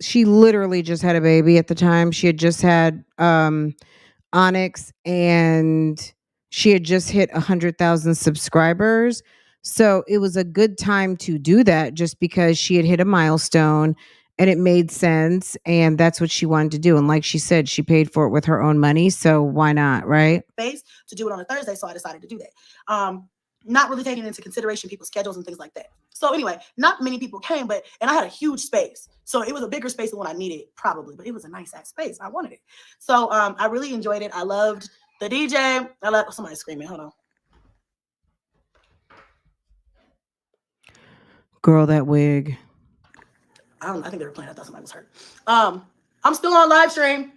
She literally just had a baby at the time. She had just had Onyx, and she had just hit 100,000 subscribers. So it was a good time to do that just because she had hit a milestone and it made sense. And that's what she wanted to do. And like she said, she paid for it with her own money. So why not? Right. Space to do it on a Thursday. So I decided to do that. Not really taking into consideration people's schedules and things like that. So anyway, not many people came, and I had a huge space. So it was a bigger space than what I needed probably, but it was a nice ass space. I wanted it. So I really enjoyed it. I loved the DJ. I love somebody screaming. Hold on. Girl, that wig. I think they were playing. I thought somebody was hurt. I'm still on live stream.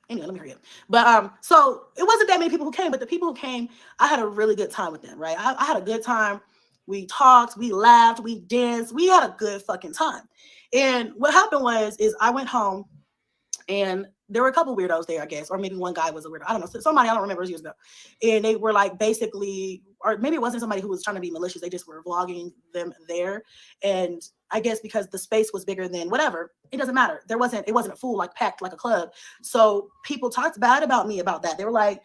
Anyway, let me hurry up. But so it wasn't that many people who came, but the people who came, I had a really good time with them, right? I had a good time. We talked, we laughed, we danced, we had a good fucking time. And what happened is I went home, and there were a couple weirdos there, I guess, or maybe one guy was a weirdo. I don't know. Somebody, I don't remember, it was years ago. And they were like basically, or maybe it wasn't somebody who was trying to be malicious. They just were vlogging them there. And I guess because the space was bigger than whatever, it doesn't matter. It wasn't a full, like packed like a club. So people talked bad about me about that. They were like,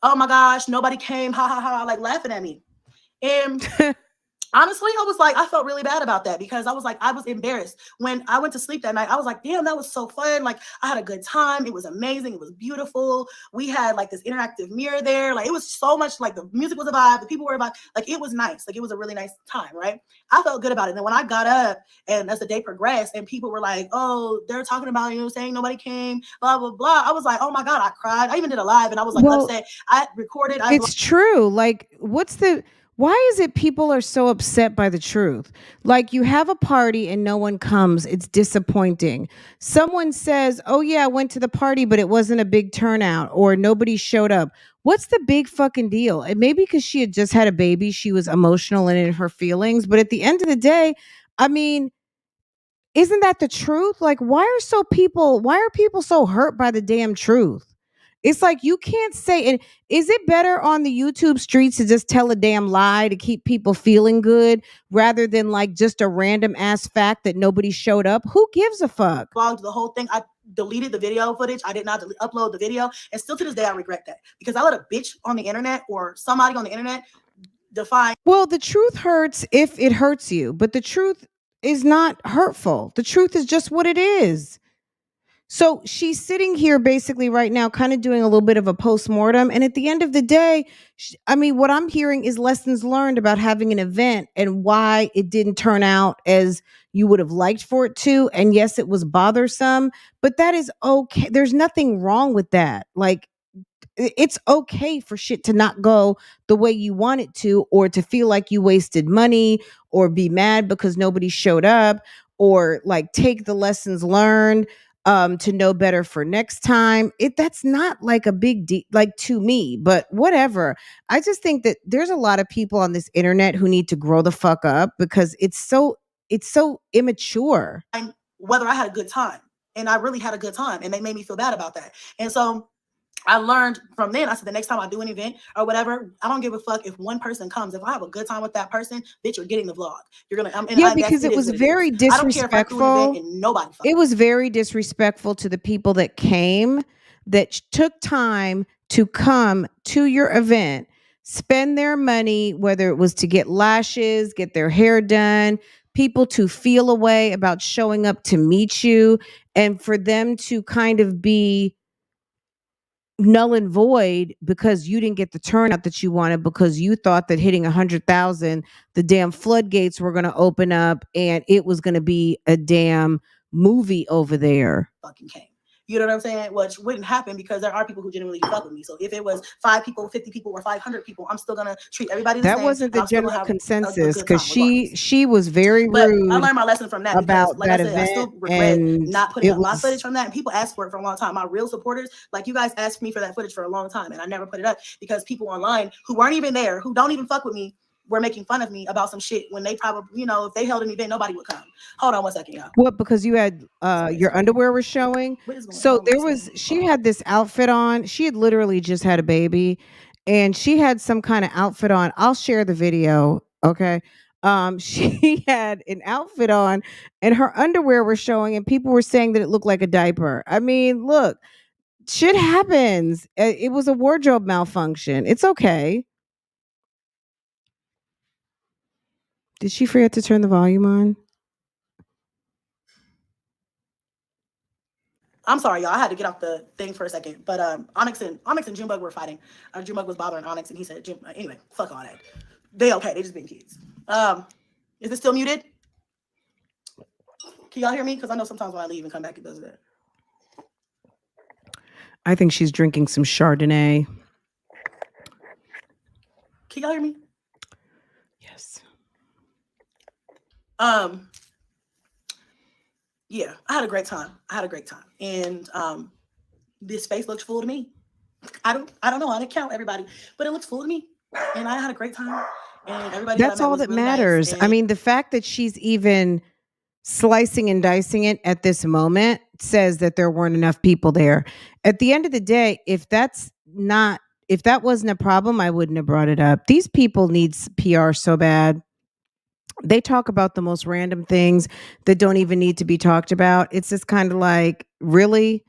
oh my gosh, nobody came, ha ha ha, like laughing at me. And honestly, I felt really bad about that because I was embarrassed. When I went to sleep that night, I was like, damn, that was so fun. Like I had a good time. It was amazing. It was beautiful. We had like this interactive mirror there. Like it was so much, like the music was a vibe. The people were a vibe. Like it was nice. Like it was a really nice time, right? I felt good about it. And then when I got up and as the day progressed and people were like, oh, they're talking about you, saying nobody came, blah, blah, blah. I was like, oh my God, I cried. I even did a live and I was like, upset. I recorded. It's true. Like why is it people are so upset by the truth? Like you have a party and no one comes. It's disappointing. Someone says, oh yeah, I went to the party, but it wasn't a big turnout or nobody showed up. What's the big fucking deal? And maybe because she had just had a baby, she was emotional and in her feelings. But at the end of the day, I mean, isn't that the truth? Like, why are people so hurt by the damn truth? It's like you can't say it. Is it better on the YouTube streets to just tell a damn lie to keep people feeling good rather than like just a random ass fact that nobody showed up? Who gives a fuck? Vlogged the whole thing. I deleted the video footage. I did not upload the video. And still to this day, I regret that because I let a bitch on the internet or somebody on the internet define. Well, the truth hurts if it hurts you, but the truth is not hurtful. The truth is just what it is. So she's sitting here basically right now, kind of doing a little bit of a postmortem. And at the end of the day, I mean, what I'm hearing is lessons learned about having an event and why it didn't turn out as you would have liked for it to. And yes, it was bothersome, but that is okay. There's nothing wrong with that. Like, it's okay for shit to not go the way you want it to, or to feel like you wasted money, or be mad because nobody showed up, or like take the lessons learned. to know better for next time. That's not like a big deal, like to me, but whatever. I just think that there's a lot of people on this internet who need to grow the fuck up because it's so immature. Whether I had a good time, and I really had a good time, and they made me feel bad about that. And so I learned from then. I said, the next time I do an event or whatever, I don't give a fuck if one person comes. If I have a good time with that person, bitch, you're getting the vlog. You're gonna, Because it was very disrespectful. And nobody. It was very disrespectful to the people that came, that took time to come to your event, spend their money, whether it was to get lashes, get their hair done, people to feel a way about showing up to meet you, and for them to kind of be null and void because you didn't get the turnout that you wanted because you thought that hitting 100,000, the damn floodgates were going to open up and it was going to be a damn movie over there. Fucking came. You know what I'm saying? Which wouldn't happen because there are people who genuinely fuck with me. So if it was 5 people, 50 people, or 500 people, I'm still gonna treat everybody the same. That wasn't the general consensus because she was very rude. But I learned my lesson from that about because, like that I said, event, I still regret not putting up my was footage from that. And people asked for it for a long time. My real supporters, like you guys, asked me for that footage for a long time, and I never put it up because people online who weren't even there, who don't even fuck with me, were making fun of me about some shit when they probably, if they held an event, nobody would come. Hold on one second, y'all. What? Because you had your underwear was showing. So she had this outfit on. She had literally just had a baby, and she had some kind of outfit on. I'll share the video. Okay. She had an outfit on, and her underwear was showing, and people were saying that it looked like a diaper. I mean, look, shit happens. It was a wardrobe malfunction. It's okay. Did she forget to turn the volume on? I'm sorry, y'all. I had to get off the thing for a second. But Onyx and Junebug were fighting. Junebug was bothering Onyx, and he said, anyway, fuck all that. They okay. They just being kids. Is it still muted? Can y'all hear me? Because I know sometimes when I leave and come back, it does that. I think she's drinking some Chardonnay. Can y'all hear me? Yes. Yeah, I had a great time. And this space looks full to me. I don't know how to count everybody, but it looks full to me. And I had a great time. And everybody. That's all that really matters. Nice. I mean, the fact that she's even slicing and dicing it at this moment says that there weren't enough people there. At the end of the day, if that wasn't a problem, I wouldn't have brought it up. These people need PR so bad. They talk about the most random things that don't even need to be talked about. It's just kind of like, really?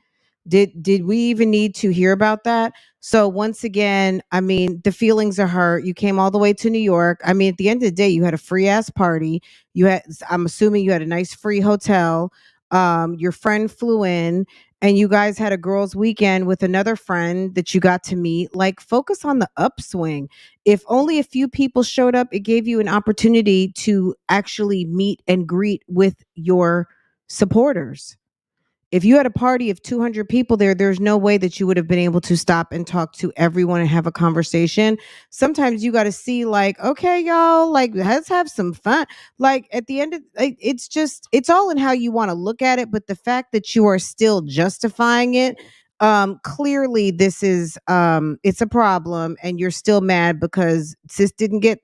Did we even need to hear about that? So once again, I mean, the feelings are hurt. You came all the way to New York. I mean, at the end of the day, you had a free ass party. I'm assuming you had a nice free hotel. Your friend flew in, and you guys had a girls' weekend with another friend that you got to meet. Like, focus on the upswing. If only a few people showed up, it gave you an opportunity to actually meet and greet with your supporters. If you had a party of 200 people there, there's no way that you would have been able to stop and talk to everyone and have a conversation. Sometimes you got to see, like, okay, y'all, like, let's have some fun. Like, at the end of it's all in how you want to look at it. But the fact that you are still justifying it, clearly this is it's a problem, and you're still mad because sis didn't get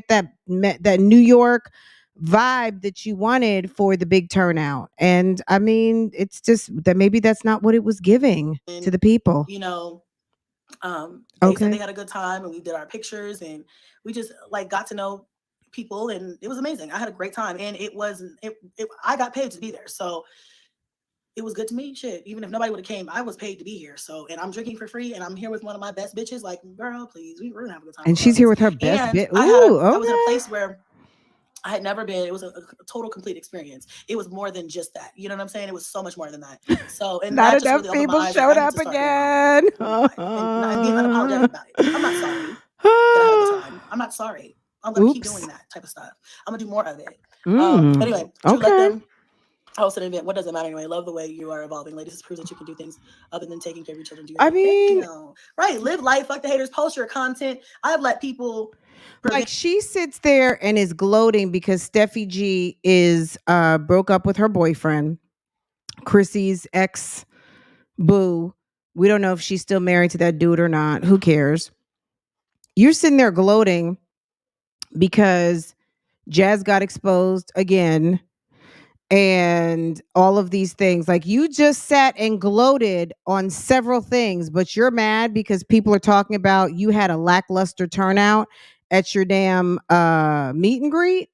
that New York vibe that you wanted for the big turnout. And I mean, it's just that maybe that's not what it was giving to the people. They said they had a good time, and we did our pictures, and we just like got to know people, and it was amazing. I had a great time, and I got paid to be there, so it was good to me. Shit, even if nobody would have came, I was paid to be here. So, and I'm drinking for free, and I'm here with one of my best bitches. Like, girl, please, we're gonna have a good time. And she's here with her best bitch. I was in a place where I had never been. It was a total, complete experience. It was more than just that. You know what I'm saying? It was so much more than that. So, and not enough really people showed up again. And being unapologetic about it. I'm not sorry that I had a good time. I'm not sorry. I'm gonna keep doing that type of stuff. I'm gonna do more of it. Anyway, let them host an event. What does it matter anyway? Love the way you are evolving, ladies. This proves that you can do things other than taking care of your children. I mean, right? Live life. Fuck the haters. Post your content. I've let people. Like, she sits there and is gloating because Steffi G is broke up with her boyfriend. Chrissy's ex boo. We don't know if she's still married to that dude or not. Who cares? You're sitting there gloating because Jazz got exposed again and all of these things. Like, you just sat and gloated on several things, but you're mad because people are talking about you had a lackluster turnout at your damn meet and greet.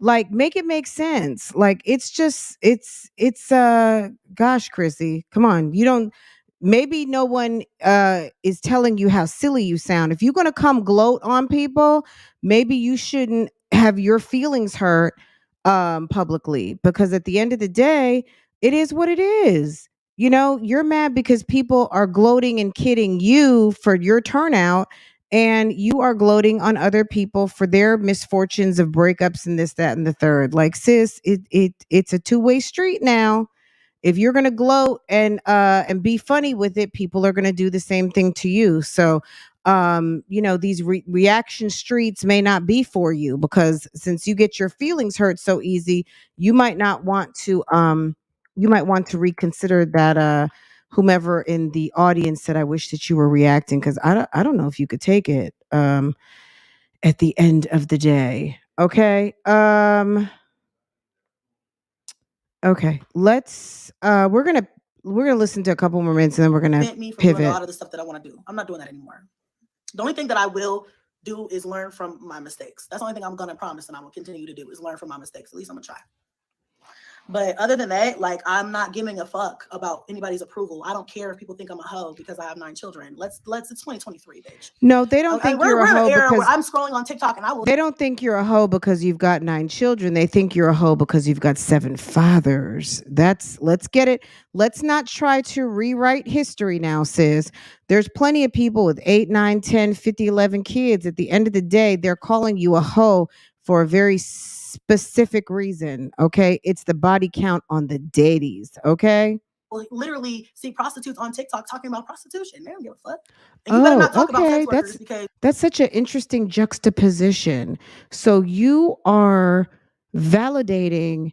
Like, make it make sense. Like, it's just it's gosh, Chrissy, come on. You don't, maybe no one is telling you how silly you sound. If you're going to come gloat on people, maybe you shouldn't have your feelings hurt publicly, because at the end of the day, it is what it is. You know, you're mad because people are gloating and kidding you for your turnout, and you are gloating on other people for their misfortunes of breakups and this, that, and the third. Like, sis, it's a two-way street now. If you're gonna gloat and be funny with it, people are gonna do the same thing to you. So you know, these reaction streets may not be for you, because since you get your feelings hurt so easy, you might not want to you might want to reconsider that whomever in the audience said I wish that you were reacting, because I don't know if you could take it at the end of the day. Okay. Okay. Let's we're gonna listen to a couple more minutes and then we're gonna Me from pivot. doing a lot of the stuff that I want to do. I'm not doing that anymore. The only thing that I will do is learn from my mistakes. That's the only thing I'm gonna promise, and I will continue to do is learn from my mistakes. At least I'm gonna try. But other than that, like, I'm not giving a fuck about anybody's approval. I don't care if people think I'm a hoe because I have 9 children. It's 2023, bitch. No, they don't think you're a hoe because I'm scrolling on TikTok and I will. They don't think you're a hoe because you've got 9 children. They think you're a hoe because you've got 7 fathers. Let's get it. Let's not try to rewrite history now, sis. There's plenty of people with 8, 9, 10, 50, 11 kids. At the end of the day, they're calling you a hoe for a very specific reason. Okay. It's the body count on the daddies. Okay. Literally see prostitutes on TikTok talking about prostitution. They don't give a fuck. And you better not talk about sex workers, because that's such an interesting juxtaposition. So you are validating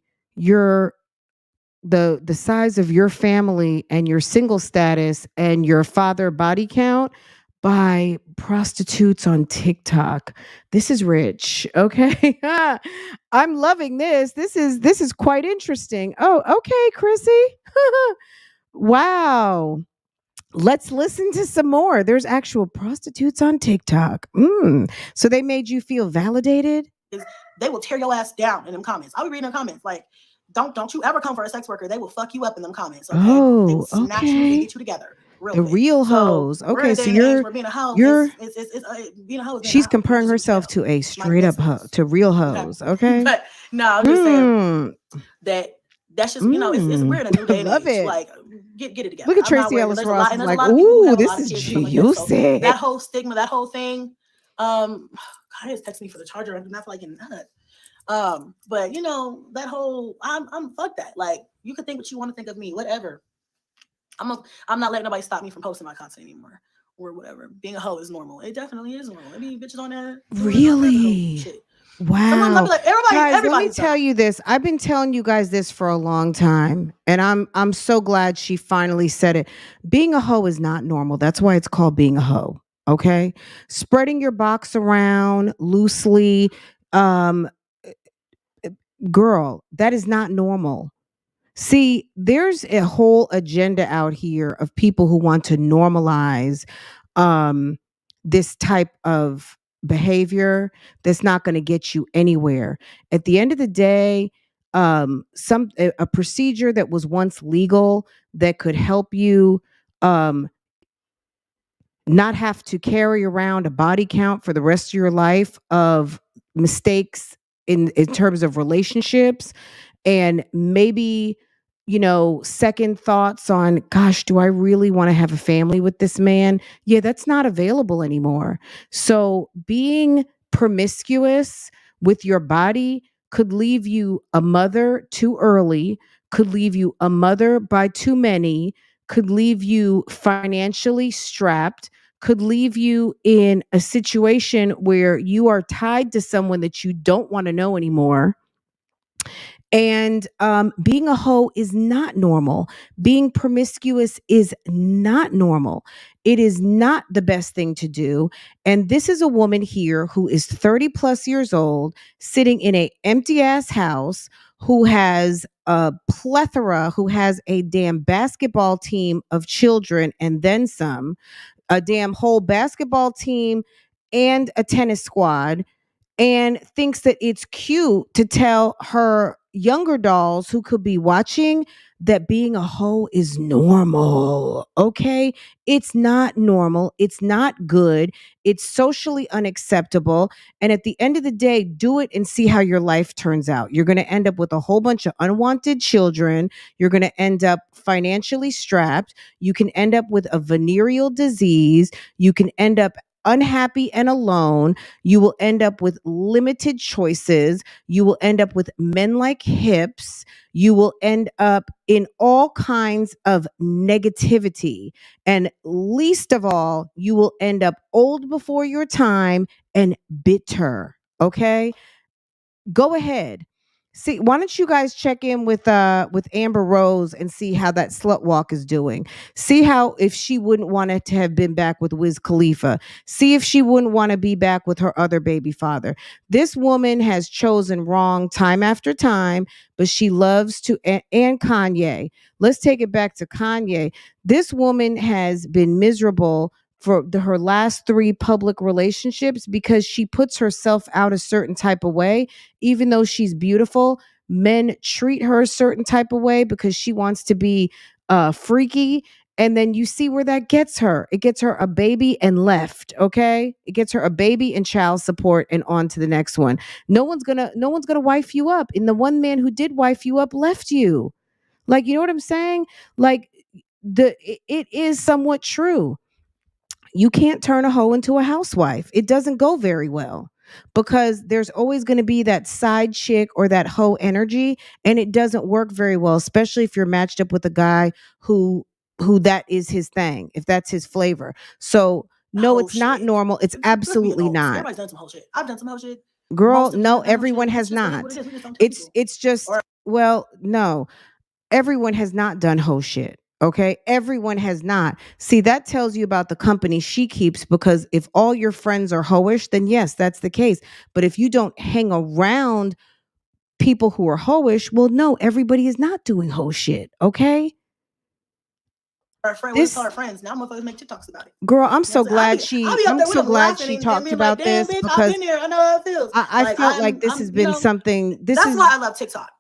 the size of your family and your single status and your father body count by prostitutes on TikTok. This is rich. Okay. I'm loving this. This is quite interesting. Oh, okay, Chrissy. Wow. Let's listen to some more. There's actual prostitutes on TikTok. So they made you feel validated? They will tear your ass down in them comments. I'll be reading the comments like, don't you ever come for a sex worker. They will fuck you up in them comments. Okay? Oh, they will snatch you and get you together. The real hoes. Okay, so you're being a hoe. Being a hoe. She's comparing herself to a straight up hoe, to real hoes. Okay. But no, I'm just saying that's just, you know, we're in a new day and age. It. Like, get it together. Look at Tracy Ellis Ross. Like, ooh, this is juicy. That whole stigma, that whole thing. God is texting me for the charger. I'm not like getting nut. But you know, that whole I'm fuck that. Like, you can think what you want to think of me, whatever. I'm not letting nobody stop me from posting my content anymore or whatever. Being a hoe is normal. It definitely is normal. I mean, bitches on there. Really? Shit. Wow. Like, guys, let me tell you this. I've been telling you guys this for a long time, and I'm so glad she finally said it. Being a hoe is not normal. That's why it's called being a hoe. Okay? Spreading your box around loosely, girl, that is not normal. See, there's a whole agenda out here of people who want to normalize this type of behavior that's not going to get you anywhere. At the end of the day, a procedure that was once legal that could help you not have to carry around a body count for the rest of your life of mistakes in terms of relationships, and maybe, you know, second thoughts on, gosh, do I really want to have a family with this man? Yeah, that's not available anymore. So being promiscuous with your body could leave you a mother too early, could leave you a mother by too many, could leave you financially strapped, could leave you in a situation where you are tied to someone that you don't want to know anymore. And being a hoe is not normal. Being promiscuous is not normal. It is not the best thing to do. And this is a woman here who is 30 plus years old, sitting in a empty ass house, who has a plethora, who has a damn basketball team of children and then some, a damn whole basketball team and a tennis squad, and thinks that it's cute to tell her younger dolls who could be watching that being a hoe is normal. Okay. It's not normal. It's not good. It's socially unacceptable. And at the end of the day, do it and see how your life turns out. You're going to end up with a whole bunch of unwanted children. You're going to end up financially strapped. You can end up with a venereal disease. You can end up unhappy and alone. You will end up with limited choices. You will end up with men like hips. You will end up in all kinds of negativity. And least of all, you will end up old before your time and bitter. Okay? Go ahead. See, why don't you guys check in with Amber Rose and see how that slut walk is doing? See how, if she wouldn't want it to have been back with Wiz Khalifa. See if she wouldn't want to be back with her other baby father. This woman has chosen wrong time after time, but she loves to, and Kanye. Let's take it back to Kanye. This woman has been miserable for her last 3 public relationships because she puts herself out a certain type of way. Even though she's beautiful, men treat her a certain type of way because she wants to be freaky. And then you see where that gets her. It gets her a baby and left. Okay. It gets her a baby and child support and on to the next one. No one's gonna wife you up. And the one man who did wife you up left you. Like, you know what I'm saying? Like, it is somewhat true. You can't turn a hoe into a housewife. It doesn't go very well because there's always going to be that side chick or that hoe energy, and it doesn't work very well, especially if you're matched up with a guy who that is his thing, if that's his flavor. So no, it's not normal. It's absolutely not. Everybody's done some whole shit. I've done some whole shit. Girl, no, everyone has not. It's just, well, no, everyone has not done hoe shit. Okay. Everyone has not. See, that tells you about the company she keeps, because if all your friends are hoish, then yes, that's the case. But if you don't hang around people who are hoish, well, no, everybody is not doing hoe shit. Okay. Our friends, our friends. Now motherfuckers make TikToks about it. Girl, I'm so glad she talked about this, because I know how it feels. I felt like this has been something. That's why I love TikTok.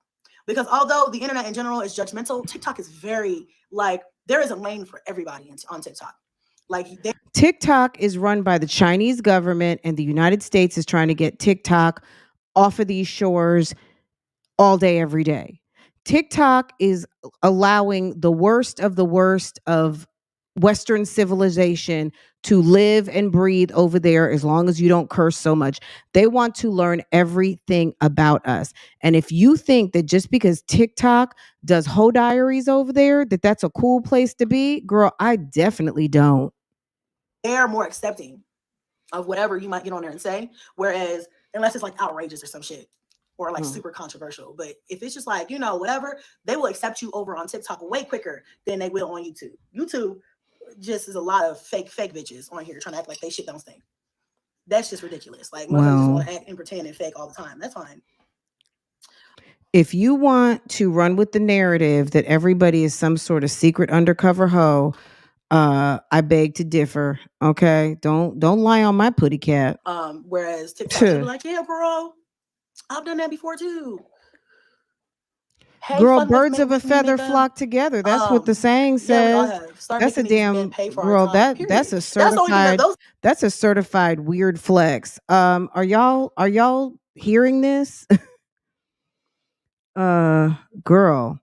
Because although the internet in general is judgmental, TikTok is very, like, there is a lane for everybody on TikTok. Like, TikTok is run by the Chinese government, and the United States is trying to get TikTok off of these shores all day, every day. TikTok is allowing the worst of Western civilization to live and breathe over there, as long as you don't curse so much. They want to learn everything about us. And if you think that just because TikTok does hoe diaries over there, that that's a cool place to be, girl, I definitely don't. They're more accepting of whatever you might get on there and say. Whereas, unless it's like outrageous or some shit, or like super controversial. But if it's just like, whatever, they will accept you over on TikTok way quicker than they will on YouTube. YouTube just is a lot of fake bitches on here trying to act like they shit don't stink. That's just ridiculous. Like, motherfuckers just want to act and pretend and fake all the time. That's fine. If you want to run with the narrative that everybody is some sort of secret undercover hoe, I beg to differ. Okay, don't lie on my putty cat. Whereas TikTok will be like, yeah, bro, I've done that before too. Hey, girl, birds of a feather flock together. That's what the saying says. That's a damn girl. That's a certified. That's a certified weird flex. Are y'all hearing this? Girl.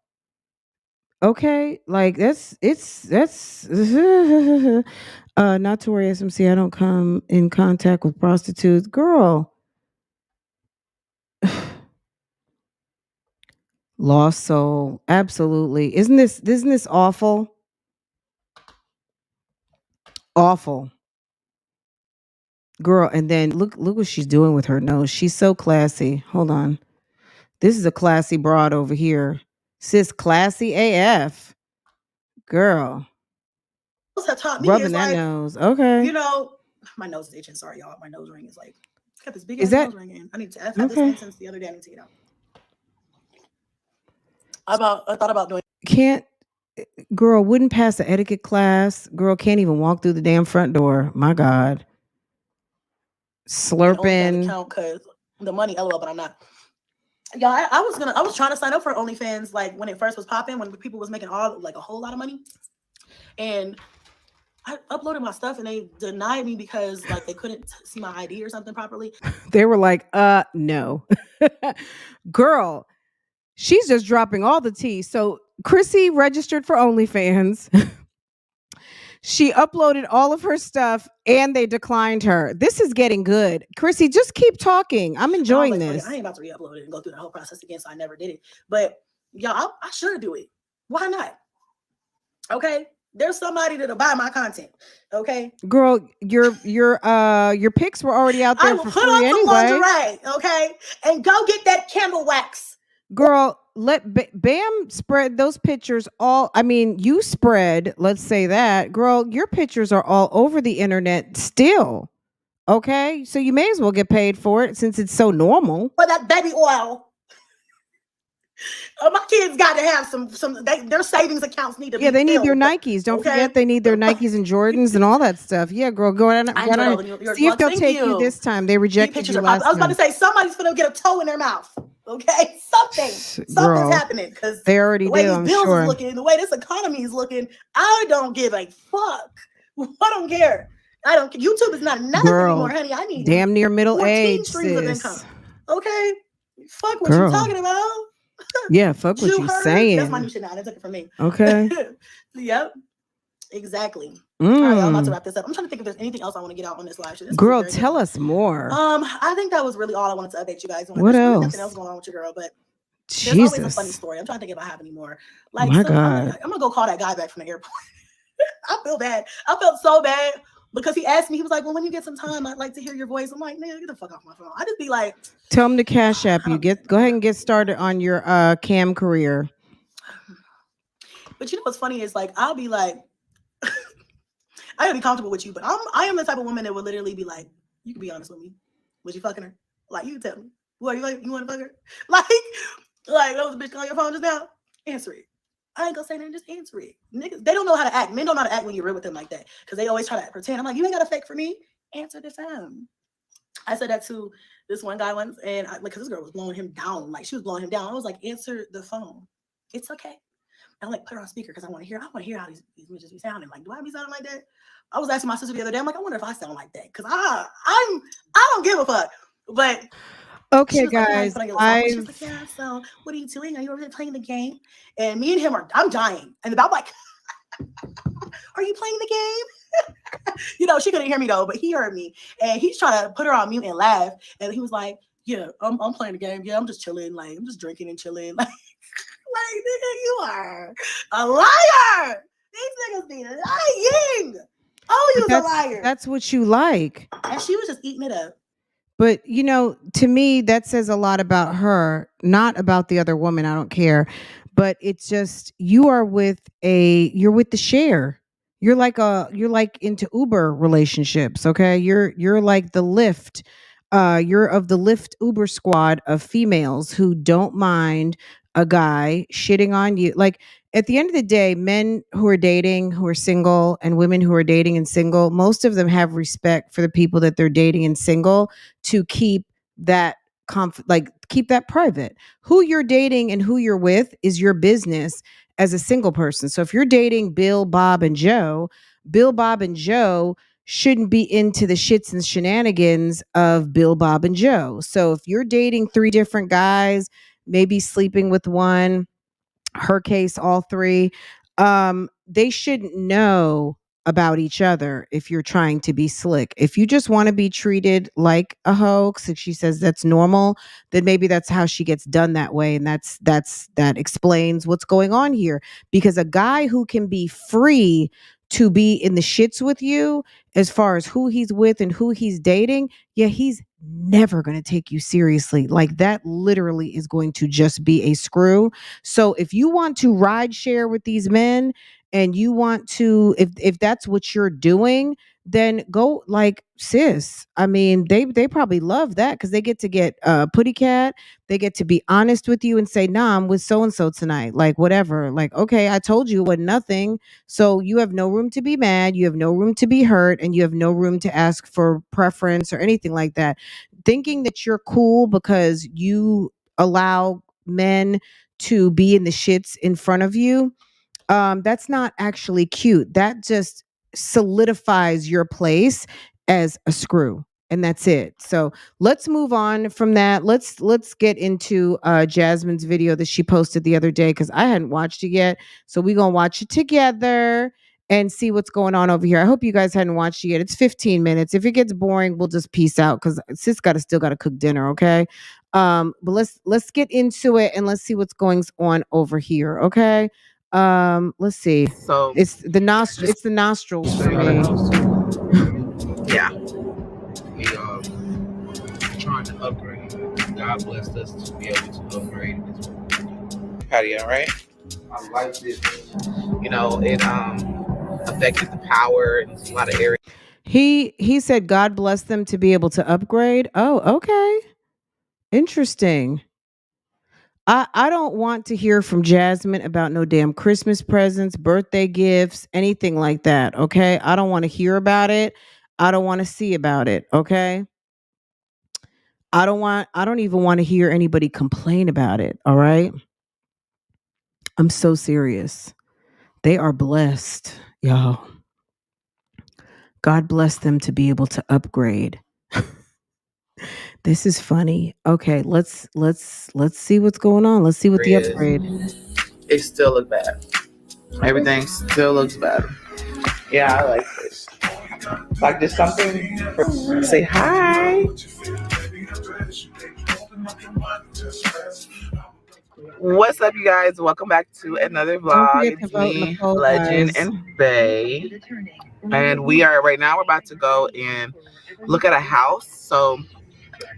Okay, like that's not to worry, SMC. I don't come in contact with prostitutes, girl. Lost soul. Absolutely. Isn't this awful? Awful. Girl, and then look what she's doing with her nose. She's so classy. Hold on. This is a classy broad over here. Sis, classy AF. Girl. Have taught me Rubbing is that like, nose. Okay. you know, my nose is itching. Sorry, y'all. My nose ring is like, got this big Is ass that nose ring in. I need to. I've had okay? this in since the other day. I need to get out. I thought about doing. Can't girl wouldn't pass the etiquette class. Girl can't even walk through the damn front door. My God. An OnlyFans Slurping. account because the money, LOL, but I'm not. Y'all, I was trying to sign up for OnlyFans like when it first was popping, when people was making a whole lot of money, and I uploaded my stuff and they denied me because like they couldn't see my ID or something properly. They were like, no. Girl, she's just dropping all the tea. So Chrissy registered for OnlyFans. She uploaded all of her stuff and they declined her. This is getting good. Chrissy, just keep talking. I'm enjoying this. I ain't about to re-upload it and go through the whole process again, so I never did it. But y'all, I should do it. Why not? Okay. There's somebody that'll buy my content. Okay. Girl, your pics were already out there I will for put free on anyway. some lingerie, okay? And go get that candle wax. Girl, let Bam spread those pictures all. I mean, you spread, let's say that. Girl, your pictures are all over the internet still. Okay? So you may as well get paid for it since it's so normal. For that baby oil. My kids got to have their savings accounts need to be they need filled. their Nikes. Don't forget they need their Nikes and Jordans and all that stuff. Yeah, girl, go on. See if they'll take you this time. They rejected you last time. I was about to say somebody's gonna get a toe in their mouth. Okay, something's happening because they already the way did. these I'm bills sure. is looking, the way this economy is looking, I don't give a fuck. I don't care. I don't. YouTube is not nothing anymore, honey. I need damn near middle age, streams of income. Okay, fuck what you talking about. Yeah, fuck what you saying. That's my new shit now. They took it from me. Okay. Yep. Exactly. All right, I'm about to wrap this up. I'm trying to think if there's anything else I want to get out on this live show. Girl, tell us more. I think that was really all I wanted to update you guys on. What There's else? Really nothing else going on with your girl, but there's always a funny story. I'm trying to think if I have any more. Like, my God. I'm gonna go call that guy back from the airport. I feel bad. I felt so bad because he asked me. He was like, "Well, when you get some time, I'd like to hear your voice." I'm like, "Man, get the fuck off my phone." I just be like, "Tell him to Cash App you. Go ahead and get started on your cam career." But you know what's funny is like I'll be like, I gotta be comfortable with you, but I am the type of woman that would literally be like, "You can be honest with me. Was you fucking her? Like, you can tell me. What you like? You want to fuck her? Like, that was a bitch on your phone just now. Answer it. I ain't gonna say nothing, just answer it. Niggas, they don't know how to act. Men don't know how to act when you're real with them like that. Because they always try to pretend. I'm like, you ain't got to fake for me. Answer the phone. I said that to this one guy once, and because this girl was blowing him down. Like, she was blowing him down. I was like, answer the phone. It's okay. I'm like, put her on speaker because I want to hear how these bitches be sounding. Like, do I be sounding like that? I was asking my sister the other day. I'm like, I wonder if I sound like that. Because I don't give a fuck. But okay, guys. She's like, yeah, so what are you doing? Are you over there playing the game? And me and him I'm dying. And I'm like, are you playing the game? You know, she couldn't hear me though, but he heard me. And he's trying to put her on mute and laugh. And he was like, yeah, I'm playing the game. Yeah, I'm just chilling. Like, I'm just drinking and chilling. Like, nigga, you are a liar. These niggas be lying. Oh, you was a liar. That's what you like. And she was just eating it up. But, you know, to me, that says a lot about her, not about the other woman. I don't care. But it's just, you're with the share. You're like into Uber relationships. Okay. You're like the Lyft. You're of the Lyft Uber squad of females who don't mind a guy shitting on you. Like, at the end of the day, men who are dating, who are single, and women who are dating and single, most of them have respect for the people that they're dating and single to keep that keep that private. Who you're dating and who you're with is your business as a single person. So if you're dating Bill, Bob, and Joe shouldn't be into the shits and shenanigans of Bill, Bob, and Joe. So if you're dating 3 different guys, maybe sleeping with one, her case, all 3, they shouldn't know about each other if you're trying to be slick. If you just want to be treated like a hoax, and she says that's normal, then maybe that's how she gets done that way. And that explains what's going on here. Because a guy who can be free to be in the shits with you as far as who he's with and who he's dating, yeah, he's never going to take you seriously. Like that literally is going to just be a screw. So if you want to ride share with these men and you want to, if that's what you're doing, then go, like, sis. I mean, they probably love that because they get putty cat. They get to be honest with you and say, nah, I'm with so and so tonight. Like whatever. Like, okay, I told you it was nothing. So you have no room to be mad, you have no room to be hurt, and you have no room to ask for preference or anything like that. Thinking that you're cool because you allow men to be in the shits in front of you, that's not actually cute. That just solidifies your place as a screw. And that's it. So let's move on from that. Let's get into Jasmine's video that she posted the other day because I hadn't watched it yet. So we're gonna watch it together and see what's going on over here. I hope you guys hadn't watched it yet. It's 15 minutes. If it gets boring, we'll just peace out because sis still gotta cook dinner, okay? But let's get into it and let's see what's going on over here, okay? Let's see. So It's the nostrils for me. Yeah. We trying to upgrade. God blessed us to be able to upgrade this patio, right? I like this. You know, it affected the power in a lot of areas. He said God bless them to be able to upgrade. Oh, okay. Interesting. I don't want to hear from Jasmine about no damn Christmas presents, birthday gifts, anything like that. Okay. I don't want to hear about it. I don't want to see about it. Okay. I don't even want to hear anybody complain about it. All right. I'm so serious. They are blessed, y'all. God bless them to be able to upgrade. This is funny. Okay, let's see what's going on. Let's see what the upgrade. It still looks bad. Everything still looks bad. Yeah, I like this. Like there's something. Say hi. What's up, you guys? Welcome back to another vlog. It's me, Legend, and Bay. And we are right now. We're about to go and look at a house. So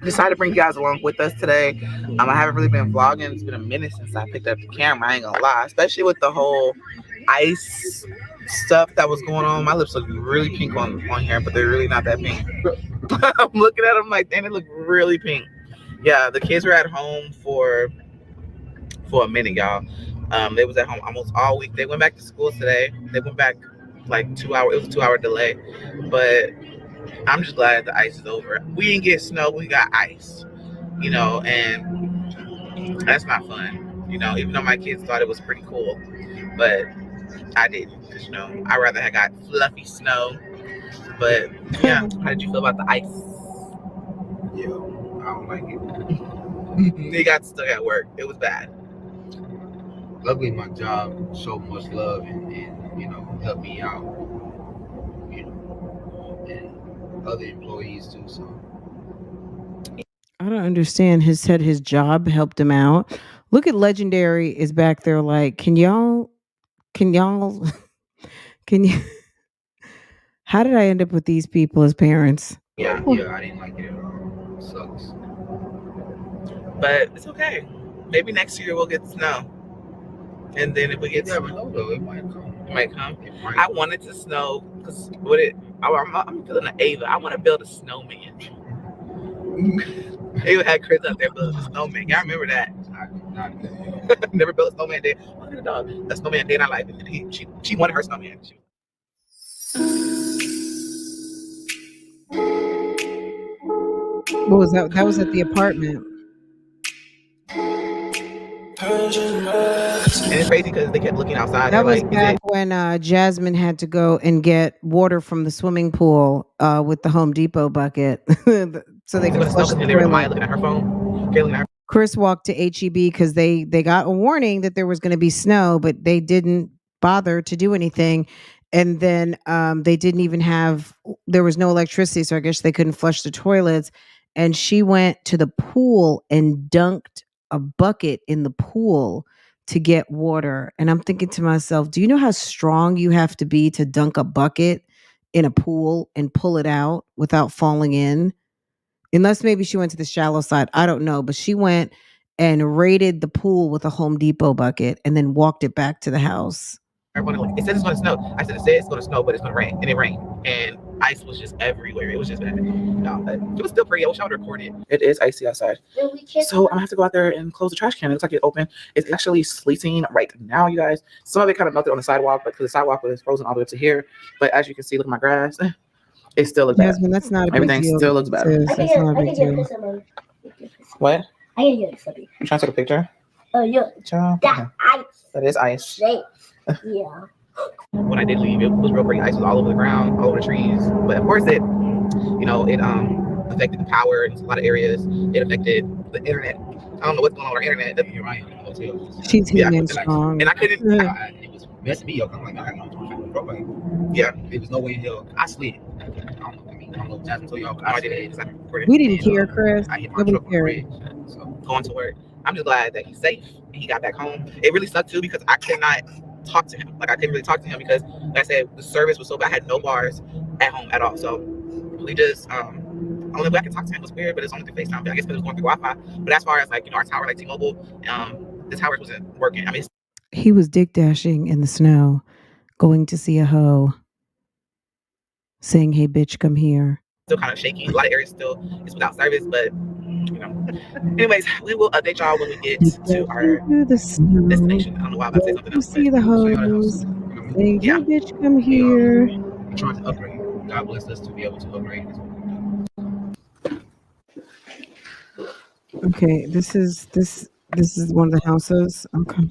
decided to bring you guys along with us today. I haven't really been vlogging. It's been a minute since I picked up the camera. I ain't gonna lie, especially with the whole ice stuff that was going on. My lips look really pink on here, but they're really not that pink. I'm looking at them like, damn, they look really pink. Yeah, the kids were at home for a minute, y'all. They was at home almost all week. They went back to school today. They went back like 2 hours. It was a 2-hour delay, but I'm just glad the ice is over. We didn't get snow, we got ice, you know, and that's not fun, you know, even though my kids thought it was pretty cool, but I didn't, because, you know, I'd rather have got fluffy snow. But yeah, how did you feel about the ice? Yeah, I don't like it. They got stuck at work. It was bad. Luckily, my job showed much love and you know, helped me out, you know, and other employees too. So I don't understand. His job helped him out. Look at Legendary is back there like, can y'all can you how did I end up with these people as parents? yeah, I didn't like it at all. It sucks. But it's okay. Maybe next year we'll get snow. And then if we get never know though, it might come. It might come. I wanted to snow because I'm feeling an Ava. I want to build a snowman. Ava had Chris out there building a snowman. Y'all remember that? Not Never built a snowman day. Look at the dog. A snowman day in our life. And she wanted her snowman. What was that? That was at the apartment. And it's crazy because they kept looking outside. That was like, back when Jasmine had to go and get water from the swimming pool with the Home Depot bucket, so they could flush the and they were toilet. looking at her phone. Chris walked to HEB because they got a warning that there was going to be snow, but they didn't bother to do anything. And then they didn't even there was no electricity, so I guess they couldn't flush the toilets. And she went to the pool and dunked a bucket in the pool to get water. And I'm thinking to myself, do you know how strong you have to be to dunk a bucket in a pool and pull it out without falling in? Unless maybe she went to the shallow side. I don't know. But she went and raided the pool with a Home Depot bucket and then walked it back to the house. It says it's going to snow. I said, it says it's going to snow, but it's going to rain. And it rained. And ice was just everywhere. It was just bad. No, but it was still pretty. I wish I would record it. It is icy outside. So I'm going to have to go out there and close the trash can. It looks like it's open. It's actually sleeting right now, you guys. Some of it kind of melted on the sidewalk, but because the sidewalk was frozen all the way up to here. But as you can see, look at my grass. It still looks bad. Jasmine, that's not a big Everything deal. still looks bad. That's not a big deal. What? I can get something. You trying to take a picture? Yeah. Child? That ice. That is ice. Yeah. When I did leave, it was real pretty. Ice was all over the ground, all over the trees. But of course, it affected the power in a lot of areas. It affected the internet. I don't know what's going on with our internet. You're right. She's hitting strong. And I couldn't. It was messing me up. I'm like, I had no propane. Yeah. There was no way in hell. I slid. I don't know if Jasmine told y'all. I did it because I recorded. We didn't care, Chris. I hit my Nobody truck on the bridge. So going to work. I'm just glad that he's safe and he got back home. It really sucked too because I could not talk to him. Like I couldn't really talk to him because, like I said, the service was so bad. I had no bars at home at all. So we just only way I could talk to him was weird, but it's only through FaceTime. I guess because it was going through Wi-Fi. But as far as like our tower, like T-Mobile, the towers wasn't working. I mean, he was dick dashing in the snow, going to see a hoe, saying, "Hey, bitch, come here." Still kind of shaky. A lot of areas still is without service, but anyways, we will update y'all when we get to our destination. I don't know why I'm about to say something else. See the hoes. Saying, "Hey, bitch, come here." I'm trying to upgrade. God bless us to be able to upgrade. Okay, this is one of the houses. Okay.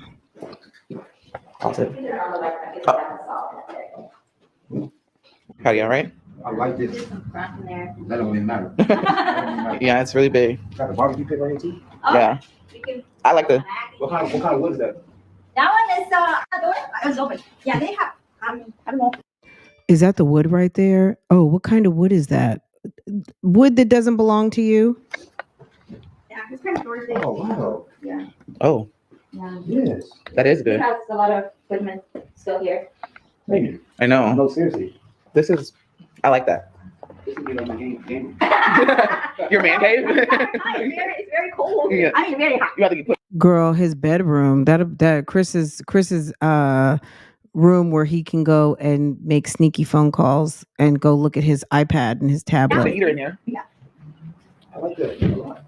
How you all right? I like this. That don't even matter. Yeah, it's really big. Got the barbecue pit right here too? Yeah. I like the. What kind of wood is that? That one is open. Yeah, they have. I don't know. Is that the wood right there? Oh, what kind of wood is that? Wood that doesn't belong to you? Yeah, it's kind of gorgeous. Oh wow. Yeah. Oh, Yeah. Yes. that is It good. has a lot of equipment still here. Maybe. I know. No, seriously. This is. I like that. This would be like my game. Your man cave. It's very cold. Yeah. I mean, very hot. You have to get put. Girl, his bedroom, that Chris's room where he can go and make sneaky phone calls and go look at his iPad and his There's tablet. a heater in here. I like that a lot.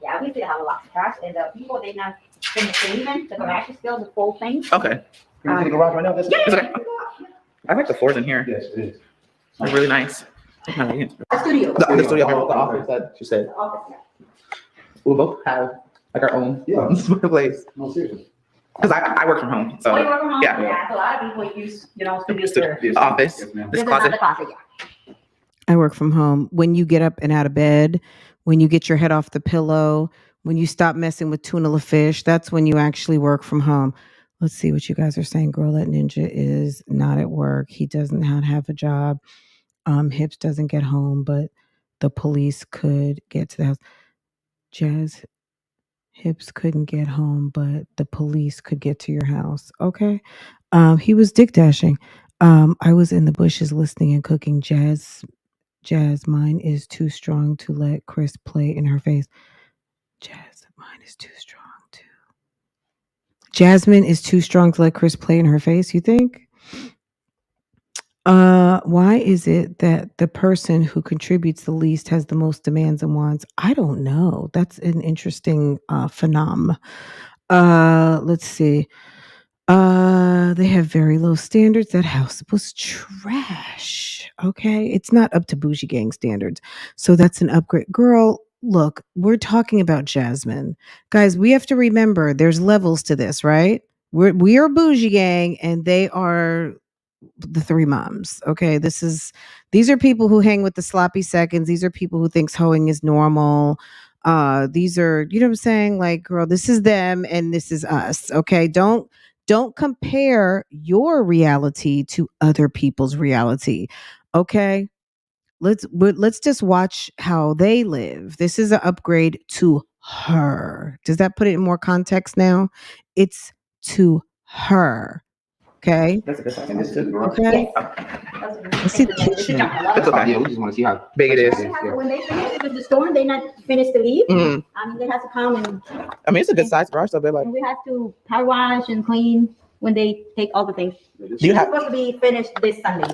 Yeah, we still have a lot of trash, and the people they not finish leaving. The garage is still the full thing. Okay. Can you see the garage right now? That's It's okay. I like the floors in here. Yes, it is. They're really nice. The studio. The studio, the office that she said. The office, yeah. We'll both have like our own place. No, seriously. Because I work from home. So Oh, you work from home? yeah. Yeah, so a lot of people use, studios The office. Yes, ma'am. This This is not closet. the closet, yeah. I work from home. When you get up and out of bed, when you get your head off the pillow, when you stop messing with tuna la fish, that's when you actually work from home. Let's see what you guys are saying. Girl, that ninja is not at work. He doesn't have a job. Hips doesn't get home, but the police could get to the house. Jazz, Hips couldn't get home, but the police could get to your house. Okay. He was dick dashing. I was in the bushes listening and cooking. Jazz, mine is too strong to let Chris play in her face. Jazz, mine is too strong too. Jasmine is too strong to let Chris play in her face, you think? Why is it that the person who contributes the least has the most demands and wants? I don't know. That's an interesting phenom. Let's see. They have very low standards. That house was trash. Okay. It's not up to bougie gang standards. So that's an upgrade. Girl, look, we're talking about Jasmine. Guys, we have to remember there's levels to this, right? We are bougie gang and they are the three moms. Okay. These are people who hang with the sloppy seconds. These are people who thinks hoeing is normal. These are, you know what I'm saying? Like, girl, this is them and this is us. Okay. Don't compare your reality to other people's reality. Okay. Let's just watch how they live. This is an upgrade to her. Does that put it in more context now? It's to her. Okay. That's a good size. And this is the garage. Okay. Let's see the kitchen. That's okay. Yeah, we just want to see how big it is. When they finish with the storm, they not finished to leave. Mm. I mean, they have to come and I mean, it's a good size garage, though. But like, we have to power wash and clean when they take all the things. do you It's have supposed to be finished this Sunday.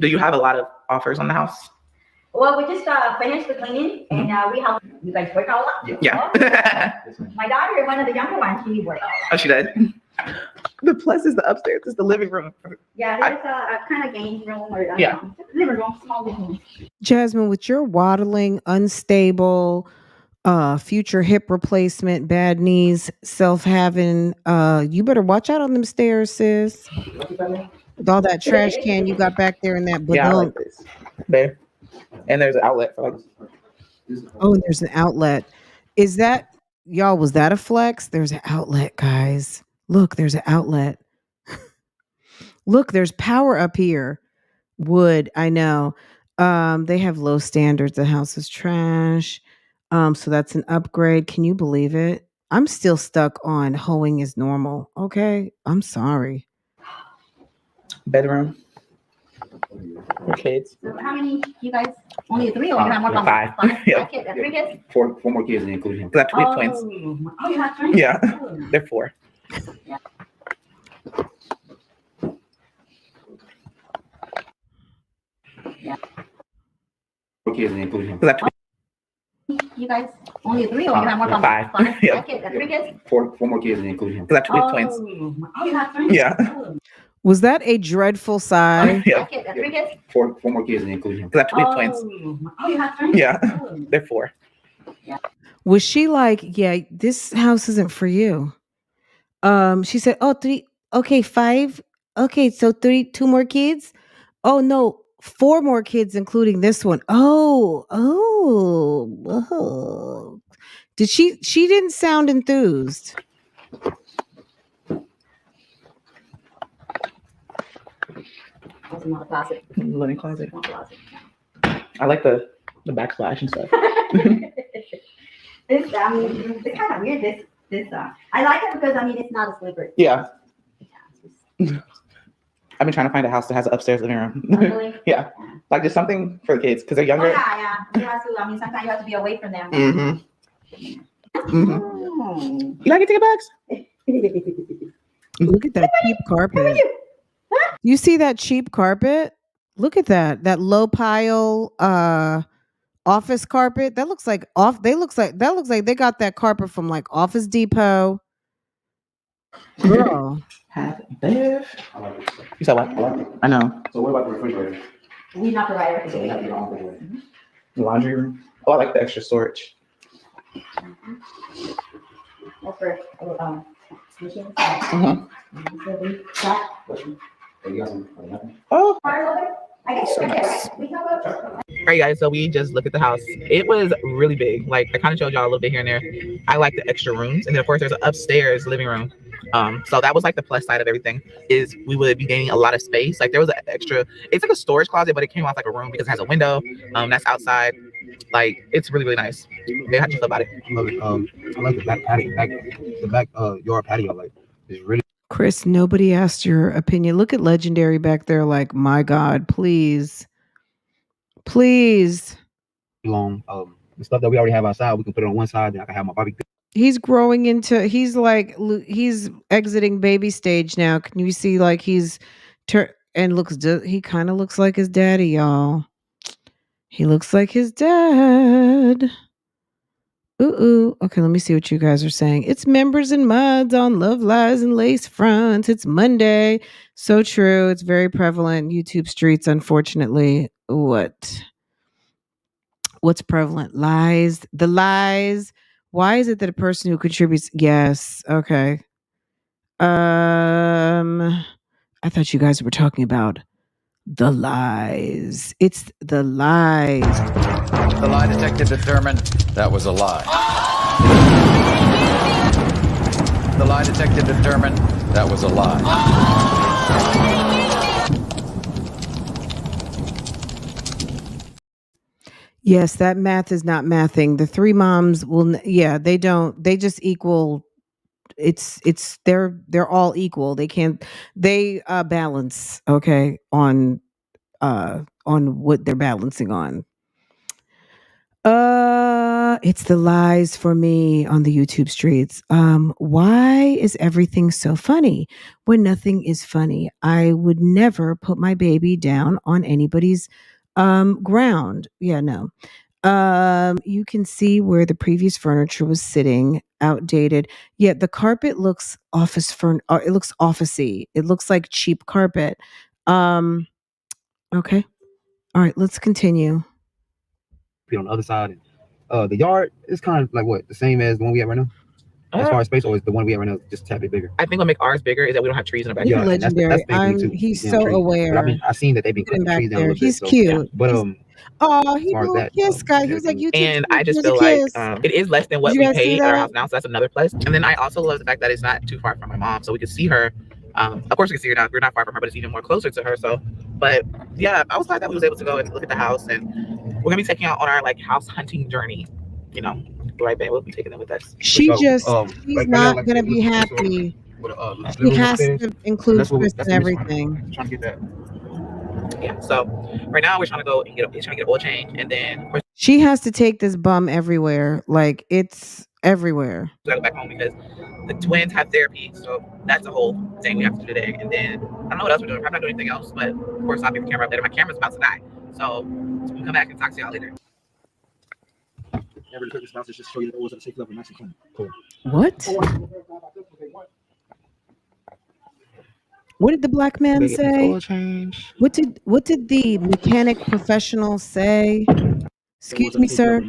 a lot of offers on the house? Well, we just finished the cleaning, and we have you guys work out a lot. Yeah. My daughter, one of the younger ones, she worked out. Oh, she did. The plus is the upstairs. It's the living room. Yeah, there's a kind of games room or living room, small living room. Jasmine, with your waddling, unstable, future hip replacement, bad knees, self-having, you better watch out on them stairs, sis. With all that trash can you got back there in that Yeah, I badunk. like this. There. And there's an outlet for like. Oh, and there's an outlet. Is that, y'all, was that a flex? There's an outlet, guys. Look, there's an outlet. Look, there's power up here. Wood, I know. They have low standards. The house is trash. So that's an upgrade. Can you believe it? I'm still stuck on hoeing is normal. Okay. I'm sorry. Bedroom. For kids. So how many you guys? Only three, or you have more? Five. Yeah. Kids, 3 kids. four more kids, including him. Because we have twins. Oh, you have twins? Yeah. They're 4. Four kids, including him. Because You guys only 3, or you have more? Five. Yeah. Kids, 3 kids. Four more kids, including him. we have twins. Oh, you have twins? Yeah. Was that a dreadful sigh? Yeah. Kids, 3 kids. Four more kids, including him. Because we have twins. Oh, you have twins? Yeah. They're 4. Was she like, yeah, this house isn't for you? She said, oh, 3. Okay, 5. Okay, so 2 more kids. Oh no, 4 more kids, including this one. Oh. Did she didn't sound enthused. That's not a closet. Linen closet. Not a closet. I like the backsplash and stuff. It's kind of weird. This I like it because it's not a slippery. Yeah. I've been trying to find a house that has an upstairs living room. Really? Yeah. Like just something for the kids because they're younger. Oh, yeah. You have to. Sometimes you have to be away from them. Mm-hmm. You like it, ticket bags? Look at that cheap carpet. You see that cheap carpet? Look at that low pile office carpet. That looks like they got that carpet from like Office Depot. Girl. You said what? I know. So what about the refrigerator? We not provide So we have everything. your own refrigerator. Laundry room. Oh, I like the extra storage. That's for machines. Uh-huh. Hey, you got some? Nothing? Oh. I guess So nice. we have a. All right, guys. So we just looked at the house. It was really big. Like I kind of showed y'all a little bit here and there. I like the extra rooms, and then of course there's an upstairs living room. So that was like the plus side of everything is we would be gaining a lot of space. Like there was an extra. It's like a storage closet, but it came off like a room because it has a window. That's outside. Like it's really nice. Yeah, how'd you feel about it? I love it. I like the back patio, the back yard patio. Like it's really Chris, nobody asked your opinion. Look at Legendary back there like, my God, please. long. The stuff that we already have outside, we can put it on one side. Then I can have my barbecue. He's growing into, he's exiting baby stage now. Can you see like he kind of looks like his daddy, y'all. He looks like his dad. Ooh. Okay, let me see what you guys are saying. It's members and mods on Love Lies and Lace Fronts. It's Monday. So true. It's very prevalent in YouTube streets, unfortunately. What's prevalent? Lies. The lies. Why is it that a person who contributes? Yes. Okay. I thought you guys were talking about the lies. It's the lies. The lie detector determined that was a lie. The lie detector determined that was a lie. Yes, that math is not mathing. The 3 moms will, they don't, they just equal they're all equal. They balance, okay, on what they're balancing on. It's the lies for me on the YouTube streets. Why is everything so funny when nothing is funny? I would never put my baby down on anybody's ground. Yeah, no. You can see where the previous furniture was sitting, outdated. Yet the carpet looks it looks officey. It looks like cheap carpet. Um, okay. All right, let's continue. On the other side, the yard is kind of like what, the same as the one we have right now, as far as space, or is the one we have right now just a tad bit bigger? I think what makes ours bigger is that we don't have trees in the backyard. Yeah, legendary. That's the thing too. He's so aware. I've seen that they've been cutting trees down a little He's bit. cute. So, but oh, he blew a kiss, guy. He was like, "You too." And I just feel like it is less than what we pay at our house now, so that's another plus. And then I also love the fact that it's not too far from my mom, so we can see her. Of course, we can see her now. We're not far from her, but it's even more closer to her. So, but yeah, I was glad that we was able to go and look at the house, and we're gonna be taking out on our like house hunting journey. You know, right, babe? We'll be taking them with us. She's not gonna be happy. She has to include Chris in everything. Trying to get that. Yeah. So right now we're trying to go and trying to get an oil change, and then of course she has to take this bum everywhere. Like it's everywhere. We gotta go back home because the twins have therapy, so that's a whole thing we have to do today. And then I don't know what else we're doing. I'm not doing anything else, but of course I'll pick the camera up later. My camera's about to die, so we'll come back and talk to y'all later. Just show you that it was at a safe level, nice and clean. Cool. What? What did the black man say? What did the mechanic professional say? Excuse me, sir.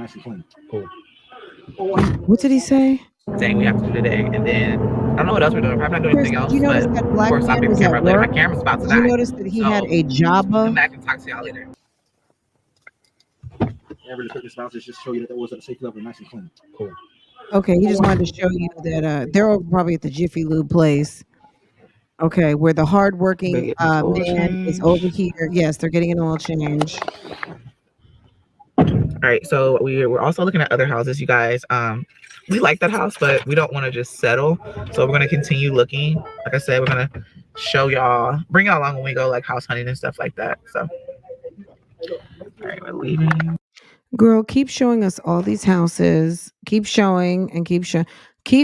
What did he say? Thing we have to do today, and then I don't know what else we're doing. I'm not doing anything else. You notice that black of course I'll pick the camera up later. My camera's about to die. You notice that he had a Jabba. Come back and talk to y'all later. Just show you that it was at a safe level, nice and clean. Cool. Okay, he just wanted to show you that they're probably at the Jiffy Lube place. Okay, where the hardworking man is over here. Yes, they're getting an oil change. All right, so we're also looking at other houses, you guys. We like that house, but we don't want to just settle. So we're gonna continue looking. Like I said, we're gonna show y'all, bring y'all along when we go like house hunting and stuff like that. So, all right, we're leaving. Girl, keep showing us all these houses. Keep showing and keep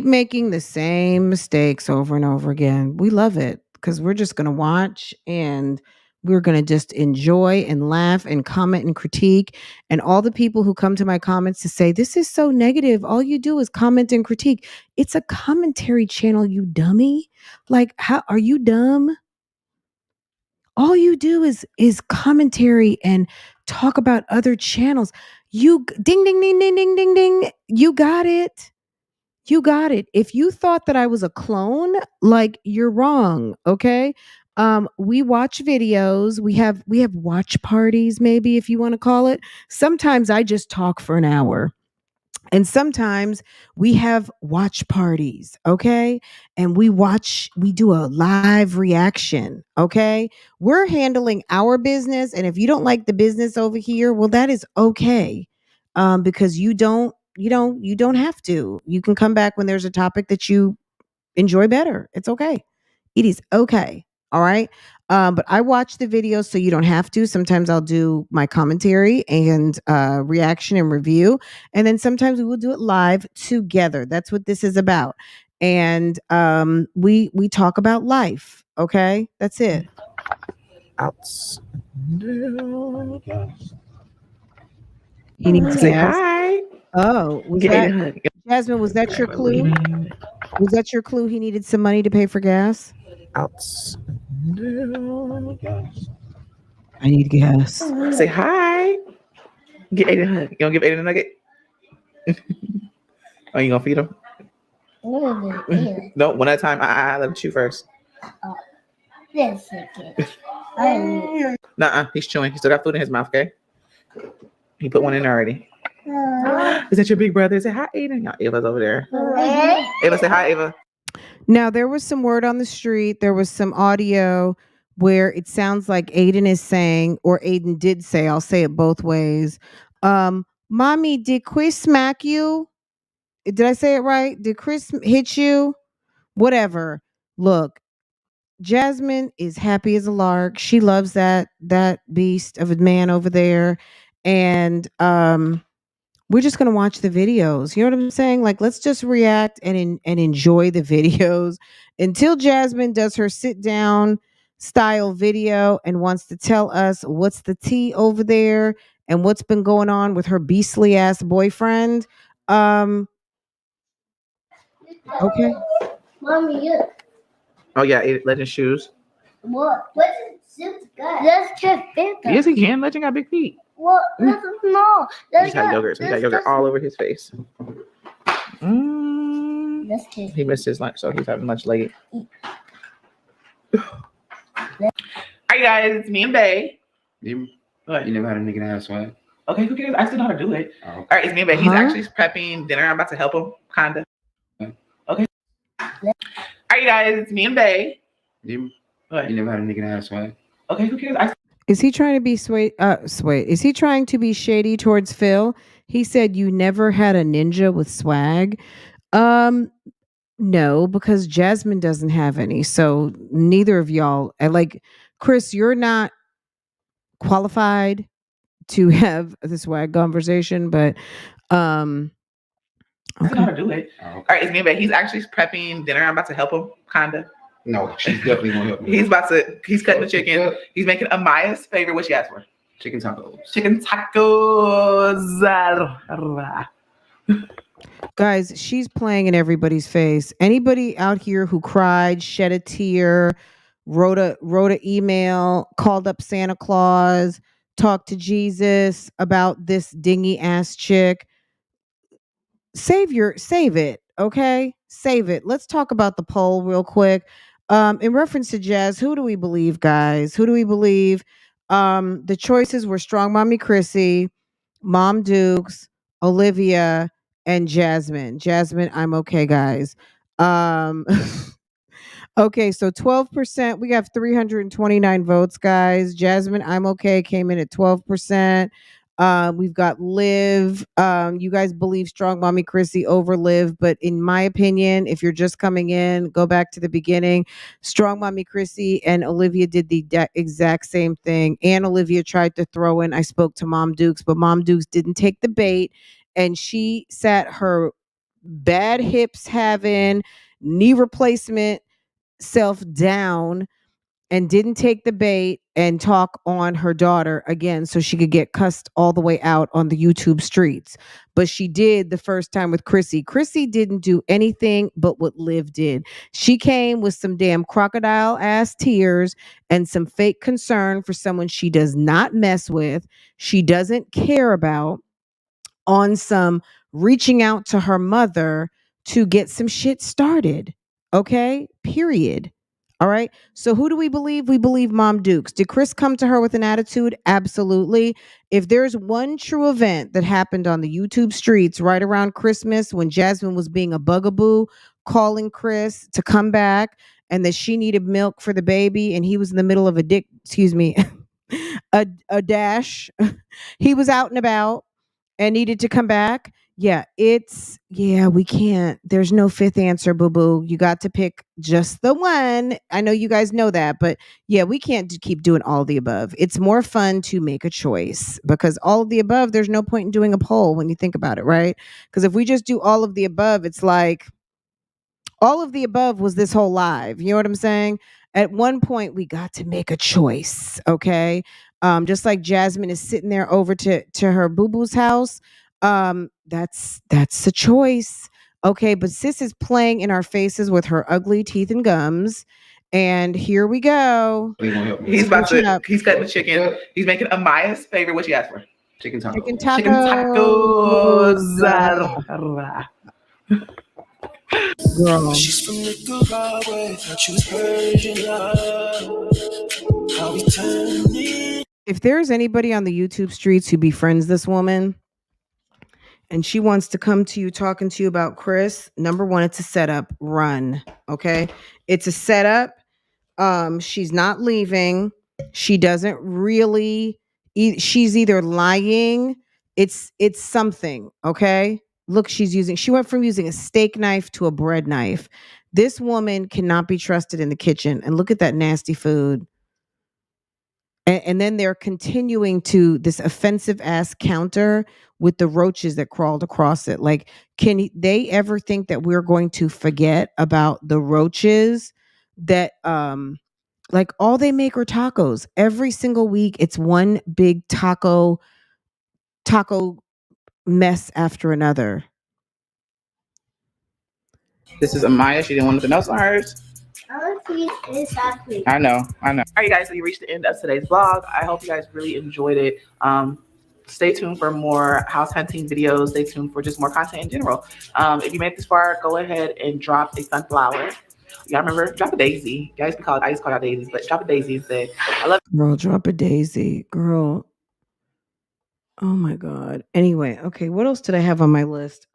making the same mistakes over and over again. We love it because we're just going to watch and we're going to just enjoy and laugh and comment and critique. And all the people who come to my comments to say, this is so negative. All you do is comment and critique. It's a commentary channel, you dummy. Like, how are you dumb? All you do is commentary and talk about other channels. You ding, ding, ding, ding, ding, ding, ding. You got it. You got it. If you thought that I was a clone, like you're wrong. Okay. We watch videos. We have watch parties, maybe if you want to call it. Sometimes I just talk for an hour. And sometimes we have watch parties, okay? And we do a live reaction, okay? We're handling our business. And if you don't like the business over here, well, that is okay. Because you don't have to. You can come back when there's a topic that you enjoy better. It's okay. It is okay. All right. But I watch the videos so you don't have to. Sometimes I'll do my commentary and reaction and review. And then sometimes we will do it live together. That's what this is about. And we talk about life. Okay. That's it. He needs to say hi. Oh, Jasmine, was that your clue? Was that your clue? He needed some money to pay for gas? I need gas. Say hi. Get Aiden a hug. You gonna give Aiden a nugget? Oh, you gonna feed him? No, one at a time. I let him chew first. Nuh-uh, he's chewing. He still got food in his mouth, okay? He put one in already. Is that your big brother? Say hi, Aiden. No, Ava's over there. Ava, say hi, Ava. Now, there was some word on the street. There was some audio where it sounds like Aiden is saying, or Aiden did say, I'll say it both ways. Mommy, did Chris smack you? Did I say it right? Did Chris hit you? whatever. Look, Jasmine is happy as a lark. She loves that beast of a man over there. And we're just gonna watch the videos. You know what I'm saying? Like, let's just react and enjoy the videos until Jasmine does her sit down style video and wants to tell us what's the tea over there and what's been going on with her beastly ass boyfriend. Um, okay. Mommy, look. Oh yeah, Legend shoes. What? What's it got? Let's just fit them. Yes, he can. Legend got big feet. What? That's small. He's got yogurt. So he got yogurt all over his face. He missed his lunch, so he's having lunch late. Alright, guys, it's me and Bae. You What? never had a nigga that have swag? Okay, who cares? I still know how to do it. Oh. Alright, it's me and Bae. He's actually prepping dinner. I'm about to help him, kinda. Okay. Alright, guys, it's me and Bae. What? You never had a nigga that have swag? Okay, who cares? Is he trying to be is he trying to be shady towards Phil? He said you never had a ninja with swag. No, because Jasmine doesn't have any. So neither of y'all, like Chris, you're not qualified to have the swag conversation, but I don't know how to do it. Oh, okay. Alright, it's me and Bae. He's actually prepping dinner. I'm about to help him, kinda. No, she's definitely gonna help me. He's cutting the chicken. He's making Amaya's favorite. What she asked for? Chicken tacos. Chicken tacos. guys, she's playing in everybody's face. Anybody out here who cried, shed a tear, wrote a email, called up Santa Claus, talked to Jesus about this dingy ass chick, save it, okay? Save it. Let's talk about the poll real quick. In reference to Jazz, who do we believe, guys? Who do we believe? The choices were Strong Mommy Chrissy, Mom Dukes, Olivia, and Jasmine. Jasmine, I'm okay, guys. Okay, so 12%. We have 329 votes, guys. Jasmine, I'm okay, came in at 12%. We've got Liv. You guys believe Strong Mommy Chrissy over Liv, but in my opinion, if you're just coming in, go back to the beginning. Strong Mommy Chrissy and Olivia did the exact same thing. And Olivia tried to throw in, I spoke to Mom Dukes, but Mom Dukes didn't take the bait, and she sat her bad hips having knee replacement self down and didn't take the bait and talk on her daughter again so she could get cussed all the way out on the YouTube streets. But she did the first time with Chrissy. Chrissy didn't do anything but what Liv did. She came with some damn crocodile ass tears and some fake concern for someone she does not mess with, she doesn't care about, on some reaching out to her mother to get some shit started. Okay? Period. All right. So who do we believe? We believe Mom Dukes. Did Chris come to her with an attitude? Absolutely. If there's one true event that happened on the YouTube streets right around Christmas when Jasmine was being a bugaboo, calling Chris to come back and that she needed milk for the baby and he was in the middle of a dash. He was out and about and needed to come back. We can't. There's no fifth answer, boo boo. You got to pick just the one. I know you guys know that, but yeah, we can't keep doing all the above. It's more fun to make a choice because all of the above, there's no point in doing a poll when you think about it, right? Because if we just do all of the above, it's like all of the above was this whole live. You know what I'm saying? At one point, we got to make a choice, okay? Just like Jasmine is sitting there over to her boo boo's house. That's a choice. Okay, but sis is playing in our faces with her ugly teeth and gums. And here we go. He's cutting the chicken. He's making Amaya's favorite. What she asked for? Chicken tacos. Chicken tacos. Girl. She's from Nicaragua, thought she was Persian love. How we turn it. If there's anybody on the YouTube streets who befriends this woman and she wants to come to you talking to you about Chris, number one, it's a setup. Run. Okay. It's a setup. She's not leaving. She doesn't really, she's either lying. It's something. Okay. Look, she went from using a steak knife to a bread knife. This woman cannot be trusted in the kitchen. And look at that nasty food. And then they're continuing to this offensive ass counter with the roaches that crawled across it. Like, they ever think that we're going to forget about the roaches that, like, all they make are tacos every single week? It's one big taco mess after another. This is Amaya. She didn't want nothing else on hers. I know. All right, you guys, we reached the end of today's vlog. I hope you guys really enjoyed it. Stay tuned for more house hunting videos. Stay tuned for just more content in general. If you made it this far, go ahead and drop a sunflower. Y'all remember? Drop a daisy. You guys can call it, I used to call it daisies, but drop a daisy and say, I love you. Girl, drop a daisy. Girl. Oh my God. Anyway, okay, what else did I have on my list?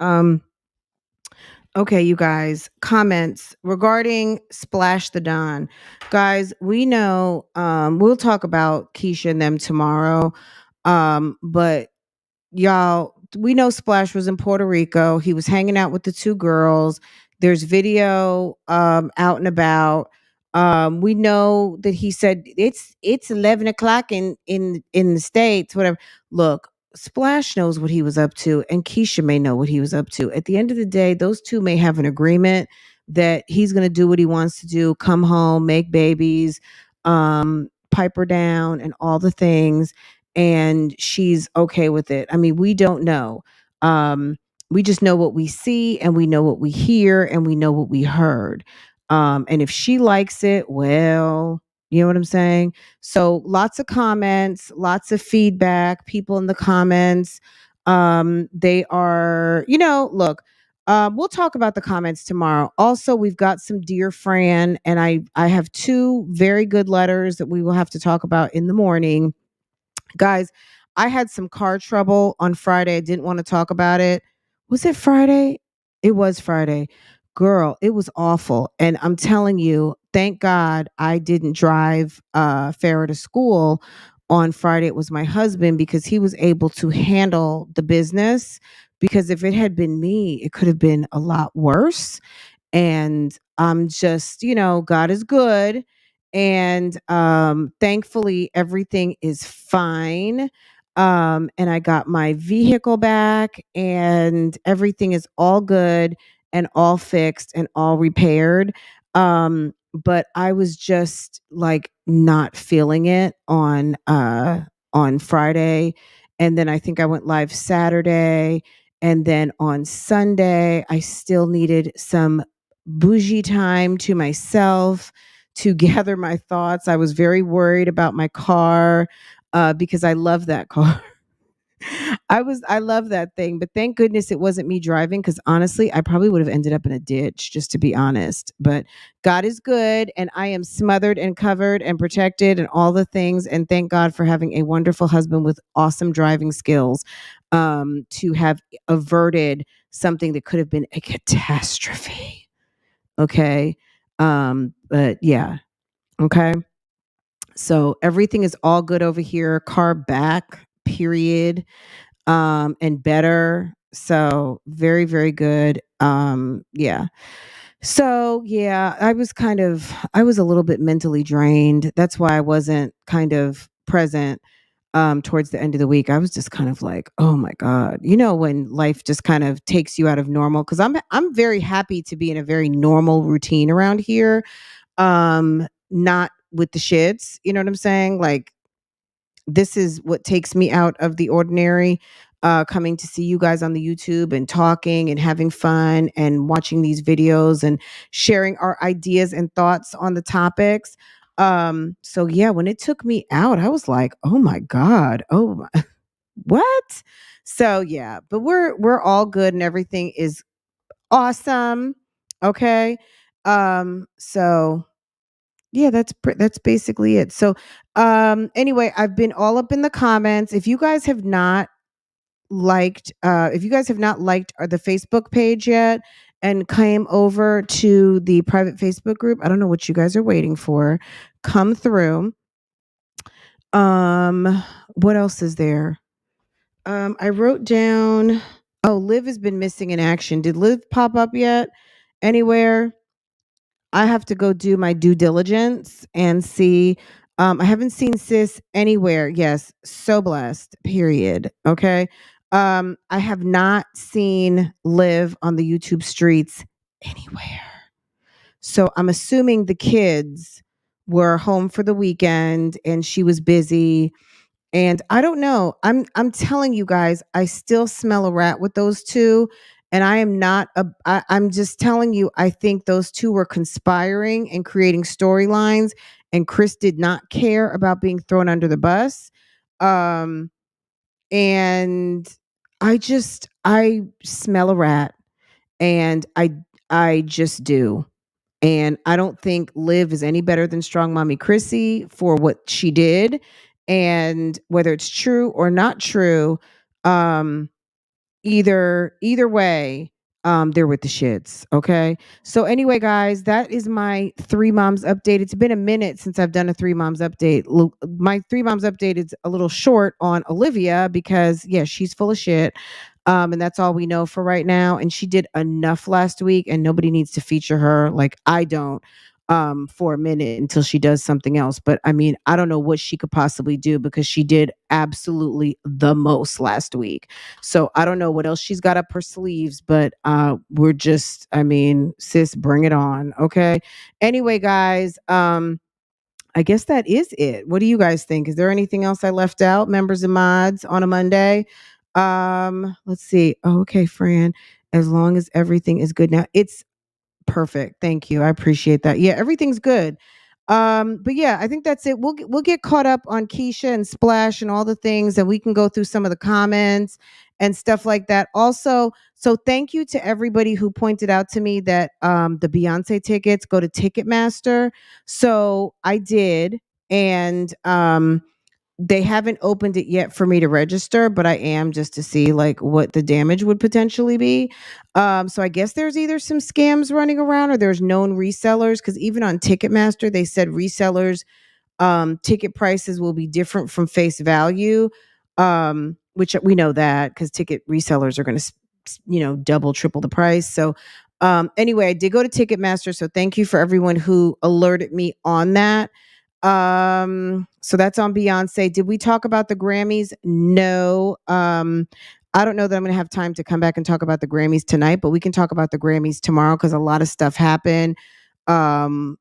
Okay, you guys, comments regarding Splash the Don. Guys, we know we'll talk about Keisha and them tomorrow. But y'all, we know Splash was in Puerto Rico. He was hanging out with the two girls. There's video out and about. We know that he said it's 11 o'clock in the States, whatever. Look, Splash knows what he was up to, and Keisha may know what he was up to. At the end of the day, those two may have an agreement that he's going to do what he wants to do, come home, make babies, pipe her down, and all the things. And she's okay with it. I mean, we don't know. We just know what we see, and we know what we hear, and we know what we heard. And if she likes it, well, you know what I'm saying? So lots of comments, lots of feedback, people in the comments. They are, look, we'll talk about the comments tomorrow. Also, we've got some Dear Fran, and I have two very good letters that we will have to talk about in the morning. Guys, I had some car trouble on Friday. I didn't want to talk about it. Was it Friday? It was Friday. Girl, it was awful. And I'm telling you, thank God I didn't drive Farrah to school on Friday. It was my husband, because he was able to handle the business. Because if it had been me, it could have been a lot worse. And I'm just, God is good. And thankfully everything is fine. And I got my vehicle back, and everything is all good and all fixed and all repaired. But I was just like not feeling it on Friday. And then I think I went live Saturday. And then on Sunday, I still needed some bougie time to myself to gather my thoughts. I was very worried about my car because I love that car. I love that thing, but thank goodness it wasn't me driving, because honestly, I probably would have ended up in a ditch, just to be honest. But God is good, and I am smothered and covered and protected and all the things. And thank God for having a wonderful husband with awesome driving skills to have averted something that could have been a catastrophe. Okay. But yeah. Okay. So everything is all good over here. Car back, period. And better. So very, very good. Yeah. So yeah, I was a little bit mentally drained. That's why I wasn't kind of present towards the end of the week. I was just kind of like, oh my God, when life just kind of takes you out of normal. Cause I'm very happy to be in a very normal routine around here. Not with the shits, you know what I'm saying? Like, this is what takes me out of the ordinary, coming to see you guys on the YouTube and talking and having fun and watching these videos and sharing our ideas and thoughts on the topics. So yeah, when it took me out, I was like, oh my God, what? So yeah, but we're all good and everything is awesome. Okay. So yeah, that's basically it. So anyway, I've been all up in the comments. If you guys have not liked the Facebook page yet and came over to the private Facebook group, I don't know what you guys are waiting for. Come through. What else is there? I wrote down Oh, Liv has been missing in action. Did Liv pop up yet anywhere? I have to go do my due diligence and see. I haven't seen sis anywhere. Yes, so blessed. Period. Okay. I have not seen Liv on the YouTube streets anywhere. So I'm assuming the kids were home for the weekend and she was busy. And I don't know. I'm telling you guys, I still smell a rat with those two. And I am not I'm just telling you, I think those two were conspiring and creating storylines. And Chris did not care about being thrown under the bus. Um, and I smell a rat and I just do. And I don't think Liv is any better than Strong Mommy Chrissy for what she did. And whether it's true or not true, um, either way, they're with the shits. Okay. So anyway, guys, that is my three moms update. It's been a minute since I've done a three moms update. My three moms update is a little short on Olivia because yeah, she's full of shit. And that's all we know for right now. And she did enough last week, and nobody needs to feature her. Like I don't, for a minute until she does something else. But I mean, I don't know what she could possibly do because she did absolutely the most last week. So I don't know what else she's got up her sleeves, but we're just, I mean, sis, bring it on. Okay. Anyway, guys, I guess that is it. What do you guys think? Is there anything else I left out, members and mods, on a Monday? Let's see. Oh, okay, Fran. As long as everything is good now. It's perfect. Thank you. I appreciate that. Yeah, everything's good. But yeah, I think that's it. We'll get caught up on Keisha and Splash and all the things, and we can go through some of the comments and stuff like that. Also, so thank you to everybody who pointed out to me that the Beyonce tickets go to Ticketmaster. So I did, and they haven't opened it yet for me to register, but I am just to see like what the damage would potentially be. So I guess there's either some scams running around or there's known resellers because even on Ticketmaster, they said resellers ticket prices will be different from face value, which we know that because ticket resellers are going to, double, triple the price. So anyway, I did go to Ticketmaster. So thank you for everyone who alerted me on that. So that's on Beyonce. Did we talk about the Grammys? No. I don't know that I'm going to have time to come back and talk about the Grammys tonight, but we can talk about the Grammys tomorrow because a lot of stuff happened. Offset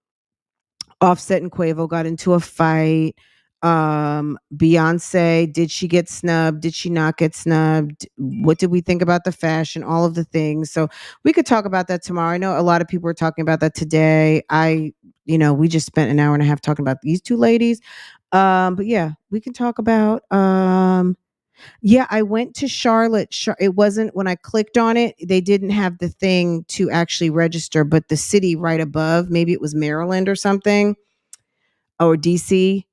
and Quavo got into a fight. Beyonce, did she get snubbed? Did she not get snubbed? What did we think about the fashion? All of the things. So we could talk about that tomorrow. I know a lot of people were talking about that today. We just spent an hour and a half talking about these two ladies. But yeah, we can talk about yeah, I went to Charlotte. It wasn't when I clicked on it, they didn't have the thing to actually register, but the city right above, maybe it was Maryland or something, or DC,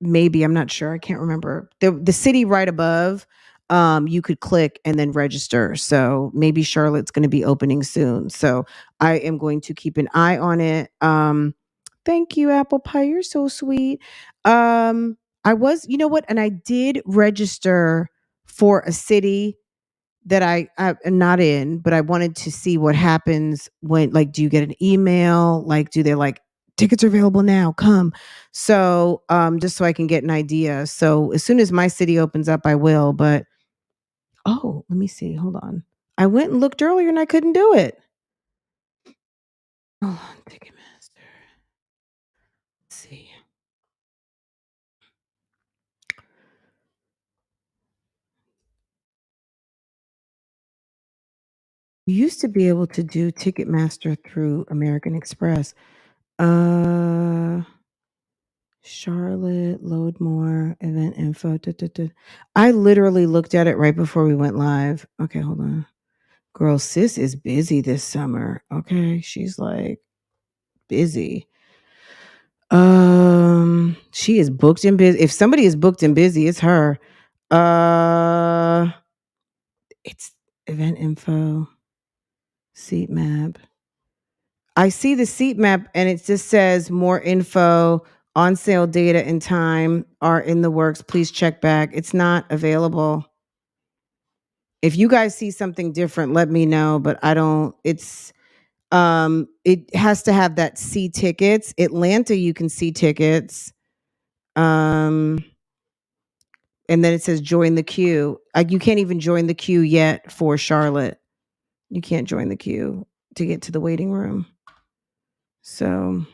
maybe, I'm not sure. I can't remember. The city right above, you could click and then register. So maybe Charlotte's going to be opening soon. So I am going to keep an eye on it. Thank you, Apple Pie. You're so sweet. I was, you know what? And I did register for a city that I am not in, but I wanted to see what happens when, like, do you get an email? Like, do they like tickets are available now? Come. So, just so I can get an idea. So as soon as my city opens up, I will. But oh, let me see. Hold on. I went and looked earlier and I couldn't do it. Hold on, Ticketmaster. Let's see. You used to be able to do Ticketmaster through American Express. Charlotte, load more, event info. I literally looked at it right before we went live. Okay, hold on. Girl, sis is busy this summer. Okay, she's like busy. She is booked and busy. If somebody is booked and busy, it's her. It's event info, seat map. I see the seat map and it just says more info, on sale data and time are in the works. Please check back. It's not available. If you guys see something different, let me know. But I don't. It has to have that see tickets. Atlanta, you can see tickets. And then it says join the queue. You can't even join the queue yet for Charlotte. You can't join the queue to get to the waiting room. So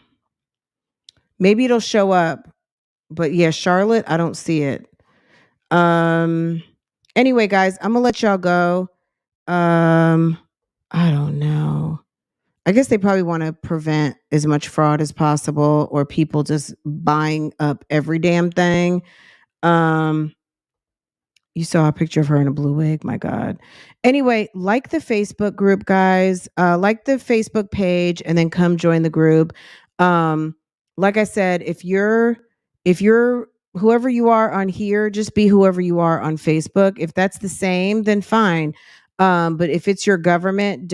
maybe it'll show up. But yeah, Charlotte, I don't see it. Anyway, guys, I'm gonna let y'all go. I don't know. I guess they probably want to prevent as much fraud as possible or people just buying up every damn thing. You saw a picture of her in a blue wig. My God. Anyway, like the Facebook group, guys. Like the Facebook page, and then come join the group. Like I said, if you're whoever you are on here, just be whoever you are on Facebook. If that's the same, then fine. But if it's your government,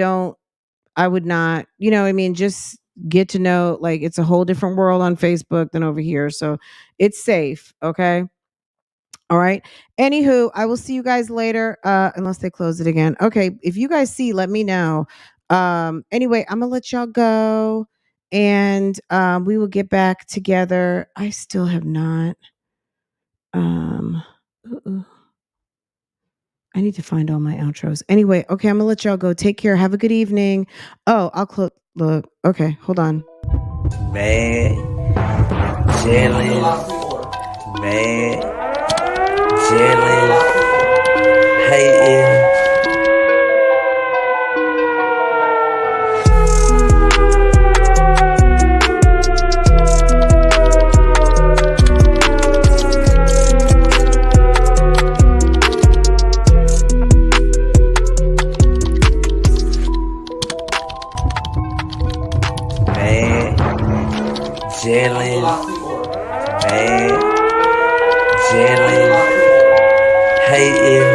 I would not. You know, I mean, just get to know. Like, it's a whole different world on Facebook than over here, so it's safe. Okay. All right. Anywho, I will see you guys later. Unless they close it again. Okay. If you guys see, let me know. Anyway, I'm gonna let y'all go, and we will get back together. I still have not. I need to find all my outros. Anyway, okay, I'm gonna let y'all go. Take care. Have a good evening. Oh, I'll close. Look. Okay, hold on. Mad, jealous, mad, jealous, hating. Jealous, mad, jealous, hating.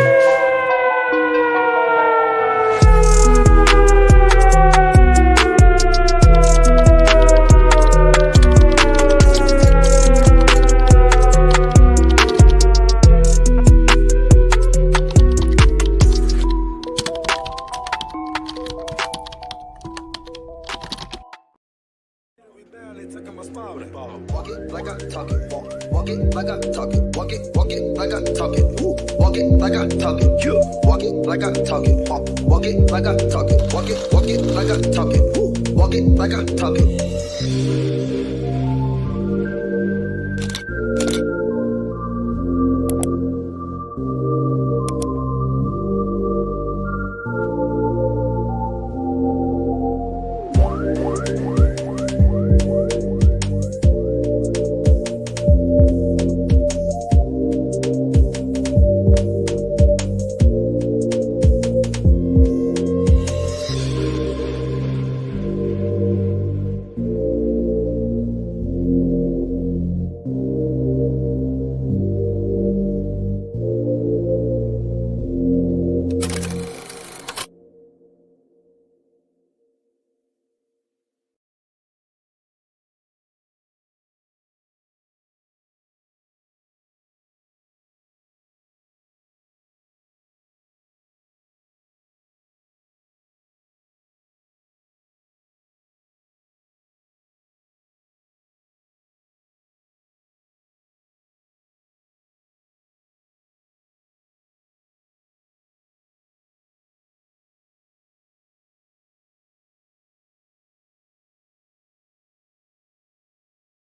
Walk it like I talk it. Walk it like I talk it. Walk it like I talk it. Walk it like I talk it. Walk it like I talk it. Walk it like I talk it. Walk it like I talk it. Walk it like I talk it.